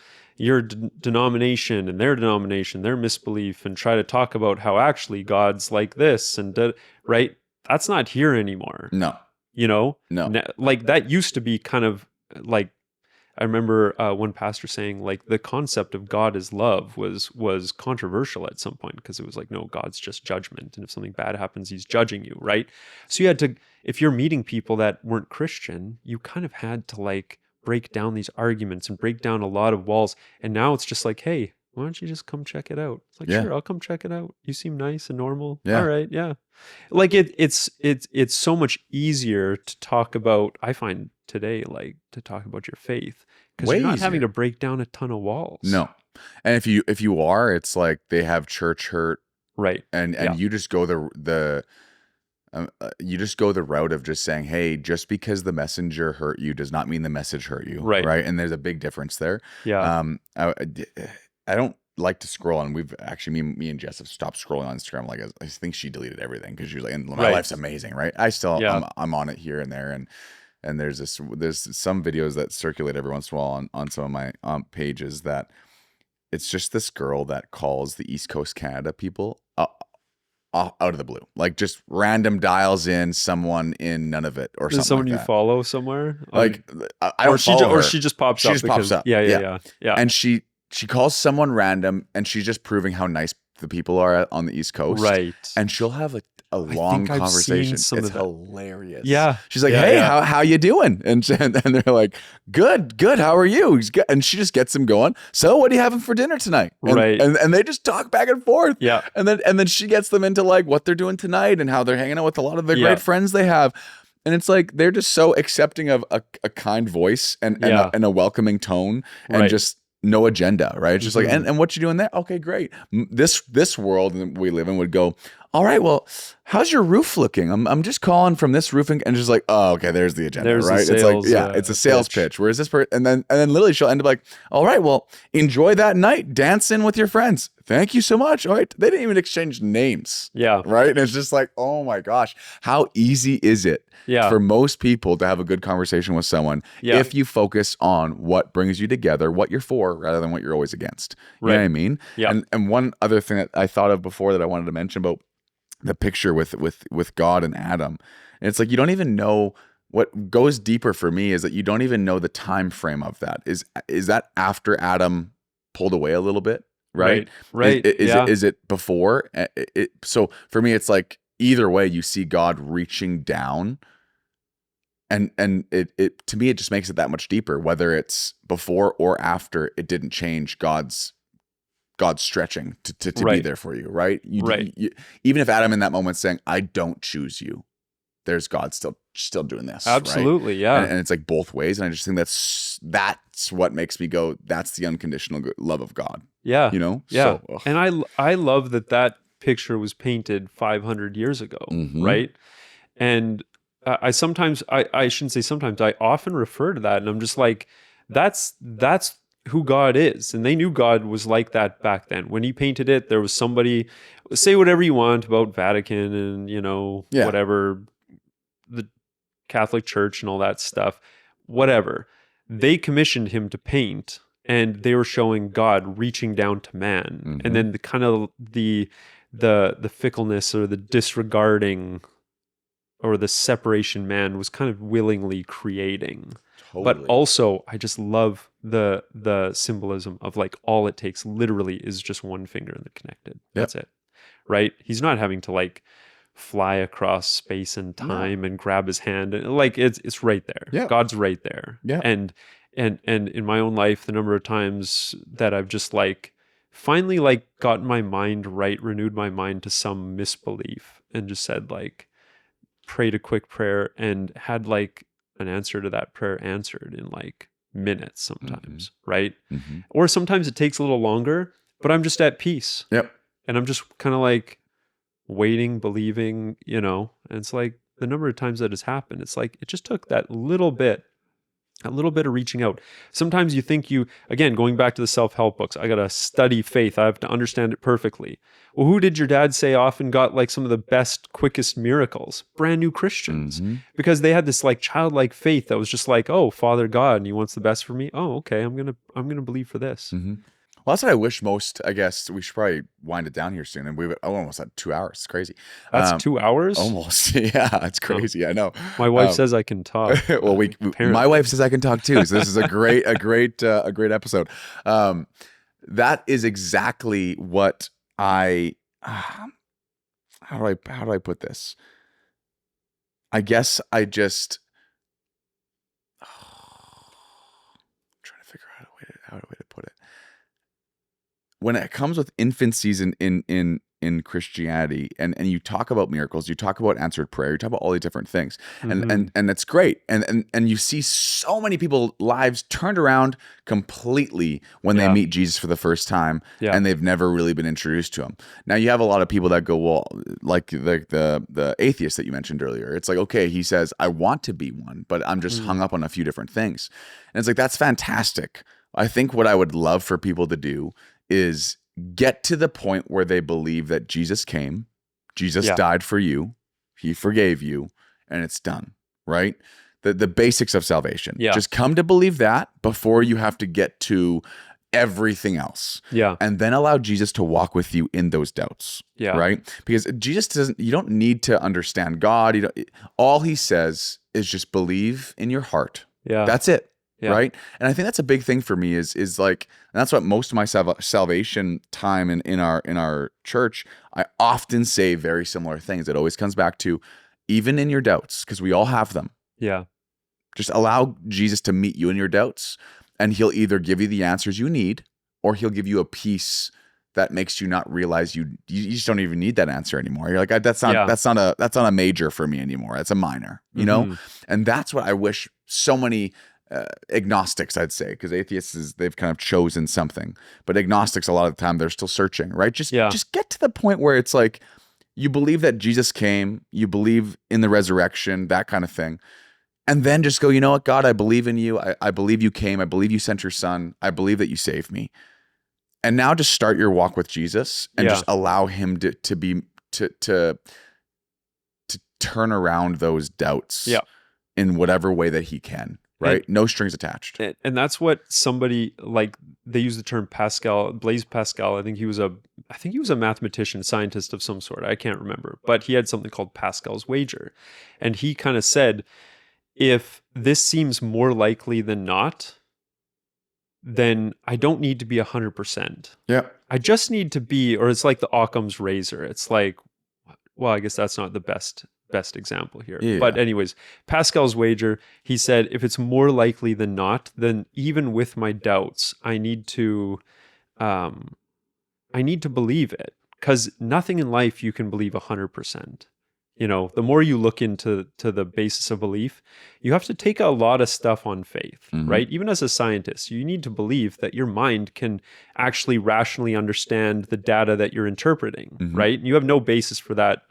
denomination and their denomination, their misbelief, and try to talk about how actually God's like this right? That's not here anymore. No. No. Like that used to be kind of like, I remember one pastor saying like the concept of God as love was controversial at some point, because it was like, no, God's just judgment, and if something bad happens, he's judging you, right? So you had to, if you're meeting people that weren't Christian, you kind of had to like break down these arguments and break down a lot of walls. And now it's just like, hey, why don't you just come check it out? It's like, sure, I'll come check it out. You seem nice and normal. Yeah. All right, yeah. Like it's so much easier to talk about, I find today, like to talk about your faith, because you're not having to break down a ton of walls. No. And if you are, it's like they have church hurt, right? And you just go you just go the route of just saying, hey, just because the messenger hurt you does not mean the message hurt you, right? And there's a big difference there. Yeah. I don't like to scroll on. We've actually, me and Jess have stopped scrolling on Instagram. Like, I think she deleted everything because she was like, and my life's amazing, right? I still, I'm on it here and there, and there's some videos that circulate every once in a while on some of my pages that it's just this girl that calls the East Coast Canada people out of the blue, like just random dials in someone in Nunavut or something. Someone like you that. follow somewhere, like I don't follow her. Or she just pops up. She just pops up. Yeah. And she calls someone random, and she's just proving how nice the people are on the East Coast, right? And she'll have a long conversation. It's hilarious. Yeah. She's like, hey, how you doing? And they're like, good. How are you? He's good. And she just gets him going. So what are you having for dinner tonight? Right. And they just talk back and forth. Yeah. And then she gets them into like what they're doing tonight and how they're hanging out with a lot of the great friends they have. And it's like they're just so accepting of a kind voice and a welcoming tone, and just no agenda, right? It's just like, and what you doing there? Okay, great. This world that we live in would go, all right, well, how's your roof looking? I'm just calling from this roofing, and just like, oh, okay, there's the agenda, right? It's like, it's a sales pitch. Whereas this person, and then literally she'll end up like, all right, well, enjoy that night, dancing with your friends. Thank you so much. All right, they didn't even exchange names. Yeah, right. And it's just like, oh my gosh, how easy is it? For most people to have a good conversation with someone if you focus on what brings you together, what you're for, rather than what you're always against. You know what I mean? Yeah. And one other thing that I thought of before that I wanted to mention about the picture with God and Adam, and it's like, you don't even know. What goes deeper for me is that you don't even know the time frame of that. Is that after Adam pulled away a little bit, right? Is it before? So for me, it's like either way, you see God reaching down. And it to me, it just makes it that much deeper, whether it's before or after. It didn't change God's stretching to be there for you, right? You, even if Adam in that moment saying, I don't choose you, there's God still doing this. Absolutely. Right? Yeah. And it's like both ways. And I just think that's what makes me go, that's the unconditional love of God. Yeah. You know? Yeah. So, and I love that picture was painted 500 years ago. Right. And I sometimes, I shouldn't say sometimes, I often refer to that, and I'm just like, that's who God is. And they knew God was like that back then. When he painted it, there was somebody, say whatever you want about Vatican and, whatever, the Catholic Church and all that stuff, whatever. They commissioned him to paint, and they were showing God reaching down to man. And then the kind of the fickleness or the disregarding or the separation man was kind of willingly creating. But also, I just love the symbolism of like, all it takes literally is just one finger in the connected. That's it, right? He's not having to like fly across space and time and grab his hand. And like, it's right there. God's right there. And in my own life, the number of times that I've just like finally like gotten my mind right, renewed my mind to some misbelief, and just said like, prayed a quick prayer and had like an answer to that prayer answered in like minutes sometimes, right? Or sometimes it takes a little longer, but I'm just at peace. And I'm just kind of like waiting, believing, and it's like, the number of times that has happened, it's like it just took that little bit of reaching out. Sometimes you think again, going back to the self-help books, I got to study faith. I have to understand it perfectly. Well, who did your dad say often got like some of the best, quickest miracles? Brand new Christians. Because they had this like childlike faith that was just like, oh, Father God, and he wants the best for me. Oh, okay, I'm going to believe for this. Well, that's what I wish most. I guess we should probably wind it down here soon. And we've almost had 2 hours. It's crazy. That's 2 hours? Almost. Yeah, it's crazy. I know. My wife says I can talk. Well, my wife says I can talk too. So this is a great episode. That is exactly what I. How do I put this? I guess I just. I'm trying to figure out how to put it. When it comes with infancies in Christianity, and you talk about miracles, you talk about answered prayer, you talk about all these different things, and it's great, and you see so many people's lives turned around completely when they meet Jesus for the first time, and they've never really been introduced to him. Now you have a lot of people that go, well, like the atheist that you mentioned earlier. It's like, okay, he says, I want to be one, but I'm just hung up on a few different things, and it's like, that's fantastic. I think what I would love for people to do is get to the point where they believe that Jesus came, Jesus died for you, he forgave you, and it's done, right? The basics of salvation. Just come to believe that before you have to get to everything else. And then allow Jesus to walk with you in those doubts. Right? Because Jesus you don't need to understand God. All he says is just believe in your heart. That's it. Right. And I think that's a big thing for me is like, and that's what most of my salvation time in our church, I often say very similar things. It always comes back to, even in your doubts, because we all have them. Just allow Jesus to meet you in your doubts, and he'll either give you the answers you need, or he'll give you a peace that makes you not realize you just don't even need that answer anymore. You're like, that's not a major for me anymore. That's a minor, you know? And that's what I wish so many agnostics, I'd say, because atheists they've kind of chosen something, but agnostics a lot of the time they're still searching, right? Just get to the point where it's like you believe that Jesus came, you believe in the resurrection, that kind of thing, and then just go, you know what, God, I believe in you. I believe you came. I believe you sent your son. I believe that you saved me. And now just start your walk with Jesus and just allow him to turn around those doubts in whatever way that he can. Right? No strings attached. And that's what somebody, like, they use the term Blaise Pascal. I think he was a mathematician, scientist of some sort. I can't remember. But he had something called Pascal's wager. And he kind of said, if this seems more likely than not, then I don't need to be 100%. I just need to be, or it's like the Occam's razor. It's like, well, I guess that's not the best example here. But anyways, Pascal's wager, he said, if it's more likely than not, then even with my doubts, I need to believe it, because nothing in life you can believe 100%. You know, the more you look into the basis of belief, you have to take a lot of stuff on faith, right? Even as a scientist, you need to believe that your mind can actually rationally understand the data that you're interpreting, right? You have no basis for that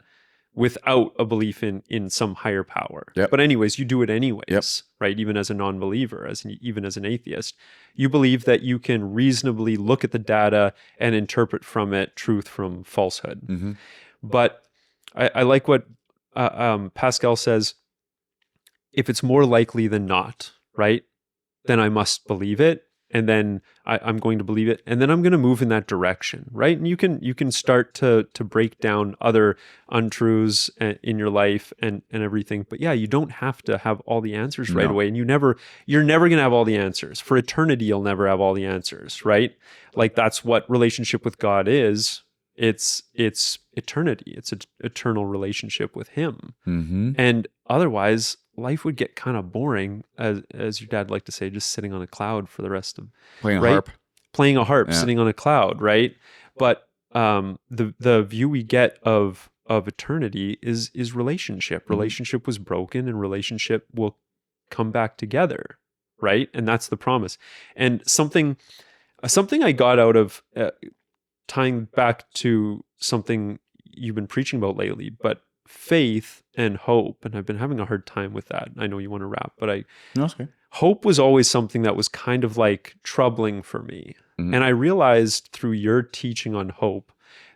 without a belief in some higher power. But anyways, you do it anyways, right? Even as a non-believer, even as an atheist, you believe that you can reasonably look at the data and interpret from it truth from falsehood. But I like what Pascal says, if it's more likely than not, right, then I must believe it. And then I'm going to believe it, and then I'm going to move in that direction, right? And you can start to break down other untruths in your life and everything. But yeah, you don't have to have all the answers right away, and you're never going to have all the answers for eternity. You'll never have all the answers, right? Like, that's what relationship with God is. It's eternity. It's an eternal relationship with Him, and otherwise, life would get kind of boring, as your dad liked to say, just sitting on a cloud for the rest of playing a harp, sitting on a cloud, right? But the view we get of eternity is relationship. Relationship was broken, and relationship will come back together, right? And that's the promise. And something I got out of tying back to something you've been preaching about lately, but faith and hope, and I've been having a hard time with that. I know you want to wrap, but No, that's okay. hope was always something that was kind of like troubling for me. Mhm. And I realized through your teaching on hope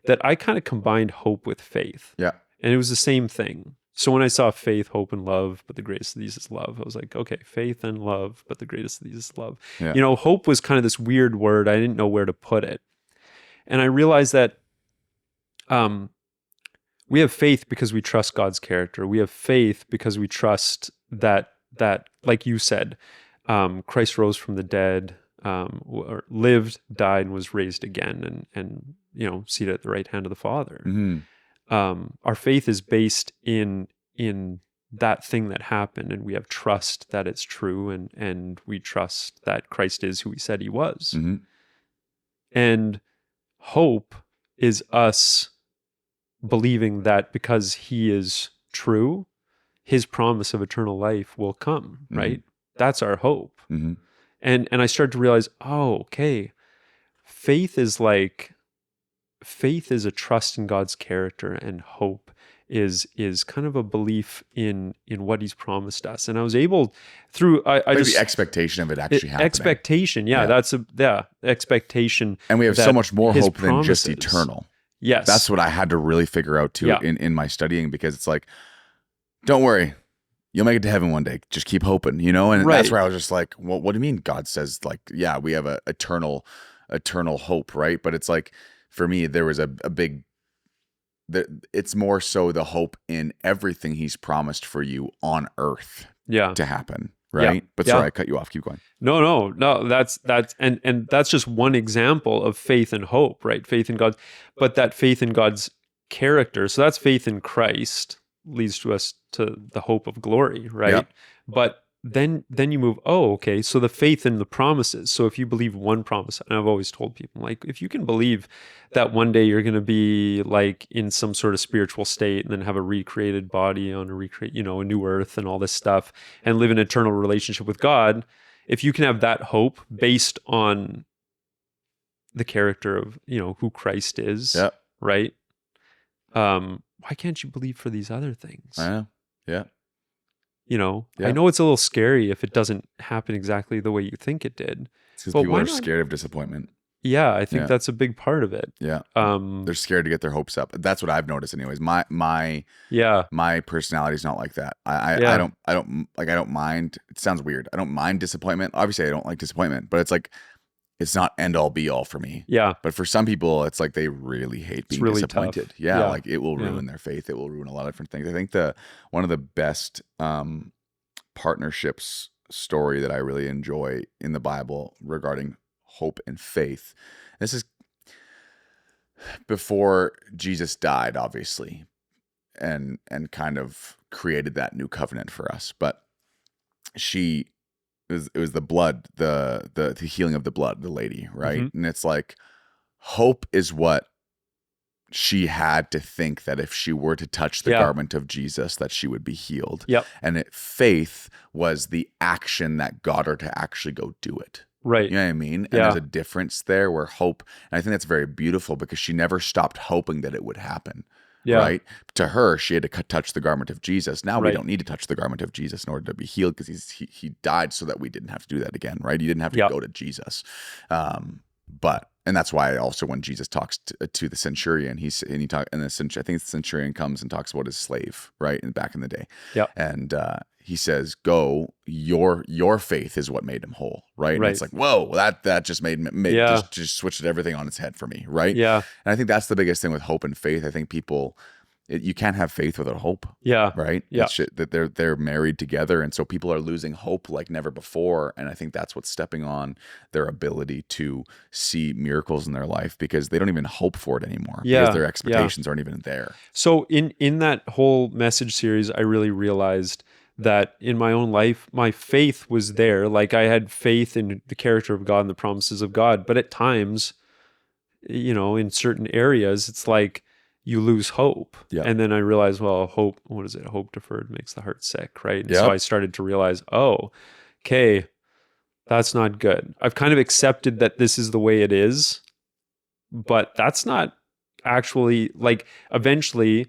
that I kind of combined hope with faith. Yeah. And it was the same thing. So when I saw faith, hope, and love, but the greatest of these is love, I was like, okay, faith and love, but the greatest of these is love. Yeah. You know, hope was kind of this weird word. I didn't know where to put it. And I realized that we have faith because we trust God's character. We have faith because we trust that like you said, Christ rose from the dead, or lived, died, and was raised again, and seated at the right hand of the Father. Mhm. Our faith is based in that thing that happened, and we have trust that it's true, and we trust that Christ is who he said he was. Mhm. And hope is us believing that because he is true, his promise of eternal life will come, right? That's our hope. Mhm. And I started to realize, oh, okay, faith is a trust in God's character, and hope is kind of a belief in what he's promised us. And I was able through Maybe the expectation of it actually happening. Expectation, yeah. Yeah. That's expectation. And we have so that much more his hope than just promises- eternal. Yes. That's what I had to really figure out too Yeah. in my studying, because it's like, don't worry, you'll make it to heaven one day. Just keep hoping, And that's Right. where I was just like, well, what do you mean God says, like, yeah, we have a eternal hope, right? But it's like, for me, there was a big, it's more so the hope in everything he's promised for you on earth Yeah. to happen, right? But Yeah. sorry, I cut you off. Keep going. No. That's and that's just one example of faith and hope, right? Faith in God, but that faith in God's character. So that's faith in Christ leads to us to the hope of glory, right? Yep. But then you move, oh, okay, so the faith in the promises. So if you believe one promise, and I've always told people, like, if you can believe that one day you're going to be like in some sort of spiritual state and then have a recreated body on a new earth and all this stuff, and live an eternal relationship with God, if you can have that hope based on the character of, who Christ is, Yep. right? Why can't you believe for these other things? I know. Yeah. I Yeah. know it's a little scary if it doesn't happen exactly the way you think it did. Because But people why are not? scared of disappointment. Yeah, I think Yeah. that's a big part of it. Yeah. They're scared to get their hopes up. That's what I've noticed anyways. My Yeah. personality is not like that. I Yeah. I don't mind. It sounds weird. I don't mind disappointment. Obviously I don't like disappointment, but it's like, it's not end all be all for me. Yeah. But for some people, it's like they really hate being really disappointed. tough. Yeah, Yeah. like it will Yeah. ruin their faith. It will ruin a lot of different things. I think one of the best partnerships story that I really enjoy in the Bible regarding hope and faith. This is before Jesus died, obviously, and kind of created that new covenant for us. But it was the blood, the healing of the blood, the lady, right? Mhm. And it's like, hope is what she had to think, that if she were to touch the Yeah. garment of Jesus, that she would be healed. Yep. And faith was the action that got her to actually go do it. Right. You know what I mean? And Yeah. there's a difference there where hope, and I think that's very beautiful, because she never stopped hoping that it would happen. Yeah. Right? To her, she had to touch the garment of Jesus. Now we Right. don't need to touch the garment of Jesus in order to be healed, because he died so that we didn't have to do that again, right? You didn't have to Yep. go to Jesus. And that's why also when Jesus talks to the centurion, I think the centurion comes and talks about his slave, right? And back in the day. Yep. And he says, "Go, your faith is what made him whole," right? And Right. it's like, whoa, that just made Yeah. just switched everything on its head for me, right? Yeah. And I think that's the biggest thing with hope and faith. I think you can't have faith without hope, Yeah. right? Yeah. It's shit that they're married together, and so people are losing hope like never before. And I think that's what's stepping on their ability to see miracles in their life, because they don't even hope for it anymore. Yeah. Because their expectations aren't even there. So in that whole message series, I really realized that in my own life, my faith was there. Like, I had faith in the character of God and the promises of God. But at times, in certain areas, it's like you lose hope. Yeah. And then I realized, well, hope deferred makes the heart sick, right? And Yep. so I started to realize, oh, okay, that's not good. I've kind of accepted that this is the way it is, but that's not actually, like, eventually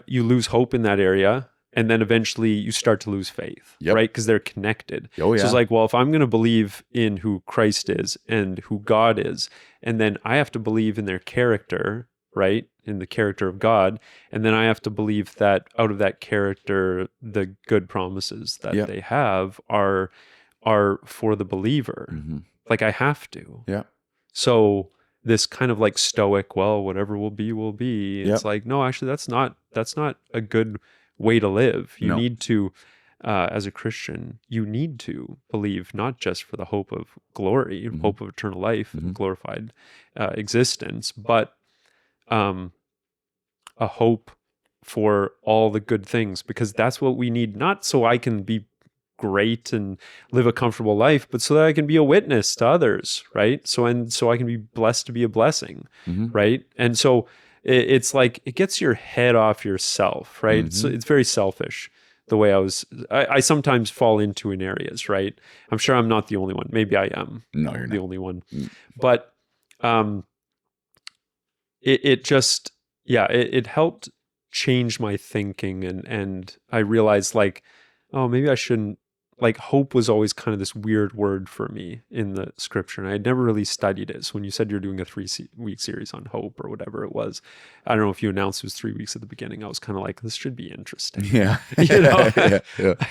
you lose hope in that area, and then eventually you start to lose faith, Yep. right? Because they're connected. Oh, So it's yeah. like, well, if I'm going to believe in who Christ is and who God is, and then I have to believe in their character, right? In the character of God, and then I have to believe that out of that character, the good promises that Yep. they have are for the believer. Mm-hmm. Like I have to. Yeah. So this kind of like stoic, well, whatever will be, will be. It's Yep. like, no, actually, that's not a good way to live. You No. need to, as a Christian, you need to believe not just for the hope of glory, Mm-hmm. hope of eternal life Mm-hmm. and glorified existence, but a hope for all the good things, because that's what we need, not so I can be great and live a comfortable life, but so that I can be a witness to others, right? So I can be blessed to be a blessing, Mm-hmm. right? And so it's like it gets your head off yourself, right? Mm-hmm. It's very selfish the way I sometimes fall into in areas, right? I'm sure I'm not the only one. Maybe I am. No, you're the not. only one. But it just, yeah, it helped change my thinking, and I realized like, oh, maybe I shouldn't, like hope was always kind of this weird word for me in the scripture, and I had never really studied it. So when you said you're doing a 3-week series on hope or whatever it was, I don't know if you announced it was 3 weeks at the beginning, I was kind of like, this should be interesting. Yeah. Yeah.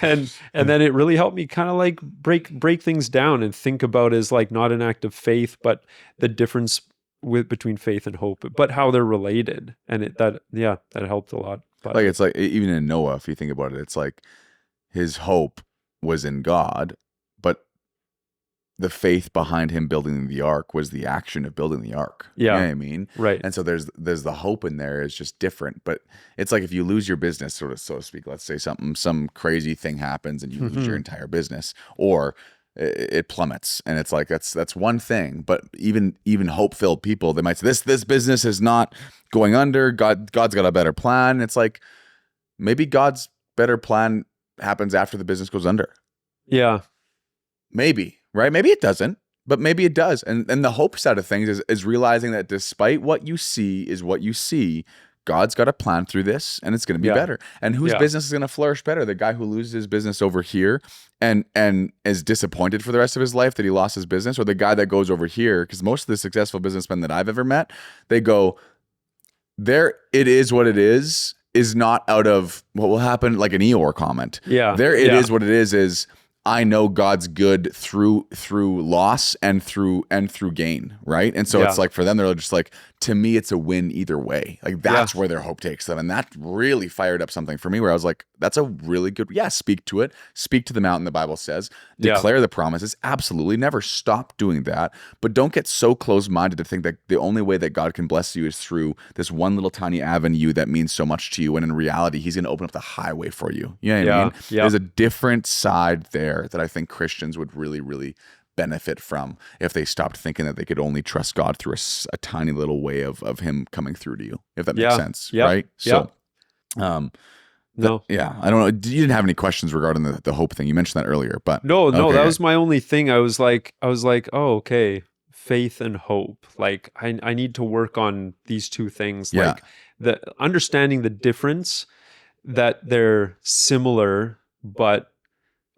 And then it really helped me kind of like break things down and think about it as like not an act of faith, but the difference between faith and hope, but how they're related. And that helped a lot. But Like, it's like, even in Noah, if you think about it, it's like his hope was in God, but the faith behind him building the ark was the action of building the ark. Yeah. You know what I mean? Right. And so there's the hope in there is just different. But it's like if you lose your business, so to speak, let's say some crazy thing happens and you lose your entire business, or it plummets, and it's like that's one thing. But even hope-filled people, they might say this business is not going under. God's got a better plan. It's like maybe God's better plan happens after the business goes under. Yeah. Maybe, right? Maybe it doesn't, but maybe it does. And the hope side of things is realizing that despite what you see is what you see, God's got a plan through this, and it's going to be better. And whose business is going to flourish better? The guy who loses his business over here and is disappointed for the rest of his life that he lost his business, or the guy that goes over here? Because most of the successful businessmen that I've ever met, they go, there it is what it is not out of what will happen, like an Eeyore comment. Yeah. There it is what it is I know God's good through loss and through gain, right? And so it's like for them, they're just like, to me, it's a win either way. Like that's where their hope takes them, and that really fired up something for me. Where I was like, that's a really good, speak to it, speak to the mountain. The Bible says, declare the promises. Absolutely, never stop doing that, but don't get so close-minded to think that the only way that God can bless you is through this one little tiny avenue that means so much to you. When in reality, He's going to open up the highway for you. You know what I mean? Yeah. There's a different side there that I think Christians would really, really benefit from if they stopped thinking that they could only trust God through a tiny little way of Him coming through to you, if that makes sense, right? So, no, I don't know. You didn't have any questions regarding the hope thing. You mentioned that earlier, but no, okay. That was my only thing. I was like, oh, okay, faith and hope. Like, I need to work on these two things. Like the understanding the difference, that they're similar, but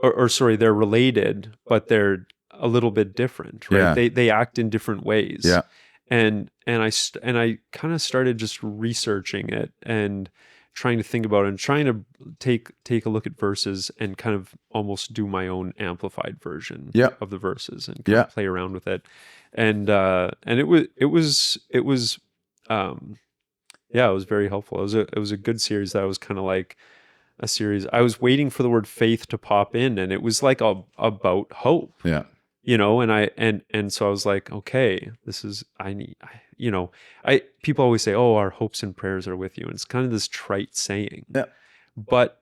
or sorry, they're related, but they're a little bit different, right? They act in different ways. Yeah. And I kind of started just researching it and trying to think about it and trying to take a look at verses and kind of almost do my own amplified version of the verses and kind of play around with it. And it was it was very helpful. It was a good series that was kind of like a series. I was waiting for the word faith to pop in, and it was like about hope. Yeah. You know, and so I was like, okay, this is, people always say, oh, our hopes and prayers are with you. And it's kind of this trite saying. Yeah. But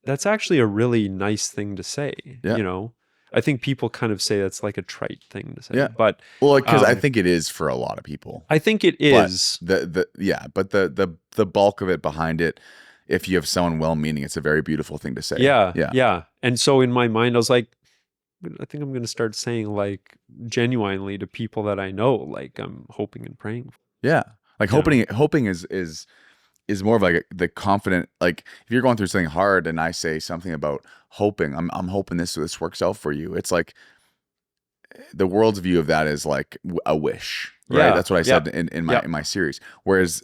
that's actually a really nice thing to say. Yeah. You know, I think people kind of say that's like a trite thing to say. Yeah. But because I think it is for a lot of people. I think it is. But the bulk of it behind it, if you have someone well-meaning, it's a very beautiful thing to say. Yeah. And so in my mind, I was like, I think I'm going to start saying like genuinely to people that I know, like I'm hoping and praying. Yeah. Like hoping is is more of like the confident, like if you're going through something hard and I say something about hoping, I'm hoping this works out for you. It's like the world's view of that is like a wish, right? Yeah. That's what I said Yep. in my Yep. series. Whereas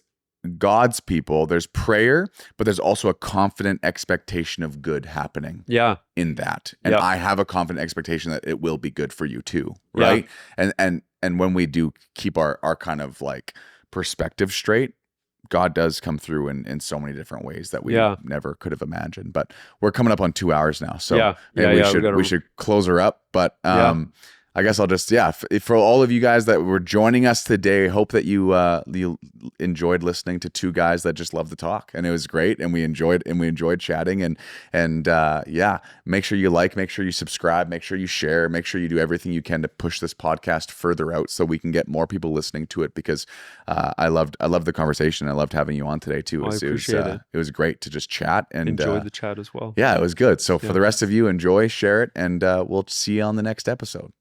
God's people, there's prayer, but there's also a confident expectation of good happening Yeah. in that. And Yep. I have a confident expectation that it will be good for you too, Yeah. right? And when we do keep our kind of like perspective straight, God does come through in so many different ways that we Yeah. never could have imagined. But we're coming up on 2 hours now, so Yeah. maybe Yeah. we Yeah. should close her up. But Yeah. I guess I'll just for all of you guys that were joining us today, hope that you enjoyed listening to two guys that just love to talk, and it was great, and we enjoyed chatting, and make sure you like, make sure you subscribe, make sure you share, make sure you do everything you can to push this podcast further out so we can get more people listening to it, because I loved the conversation. I loved having you on today too. I appreciate it. It was great to just chat and Enjoyed the chat as well. yeah, it was good. So Yeah. for the rest of you, enjoy, share it, and we'll see you on the next episode.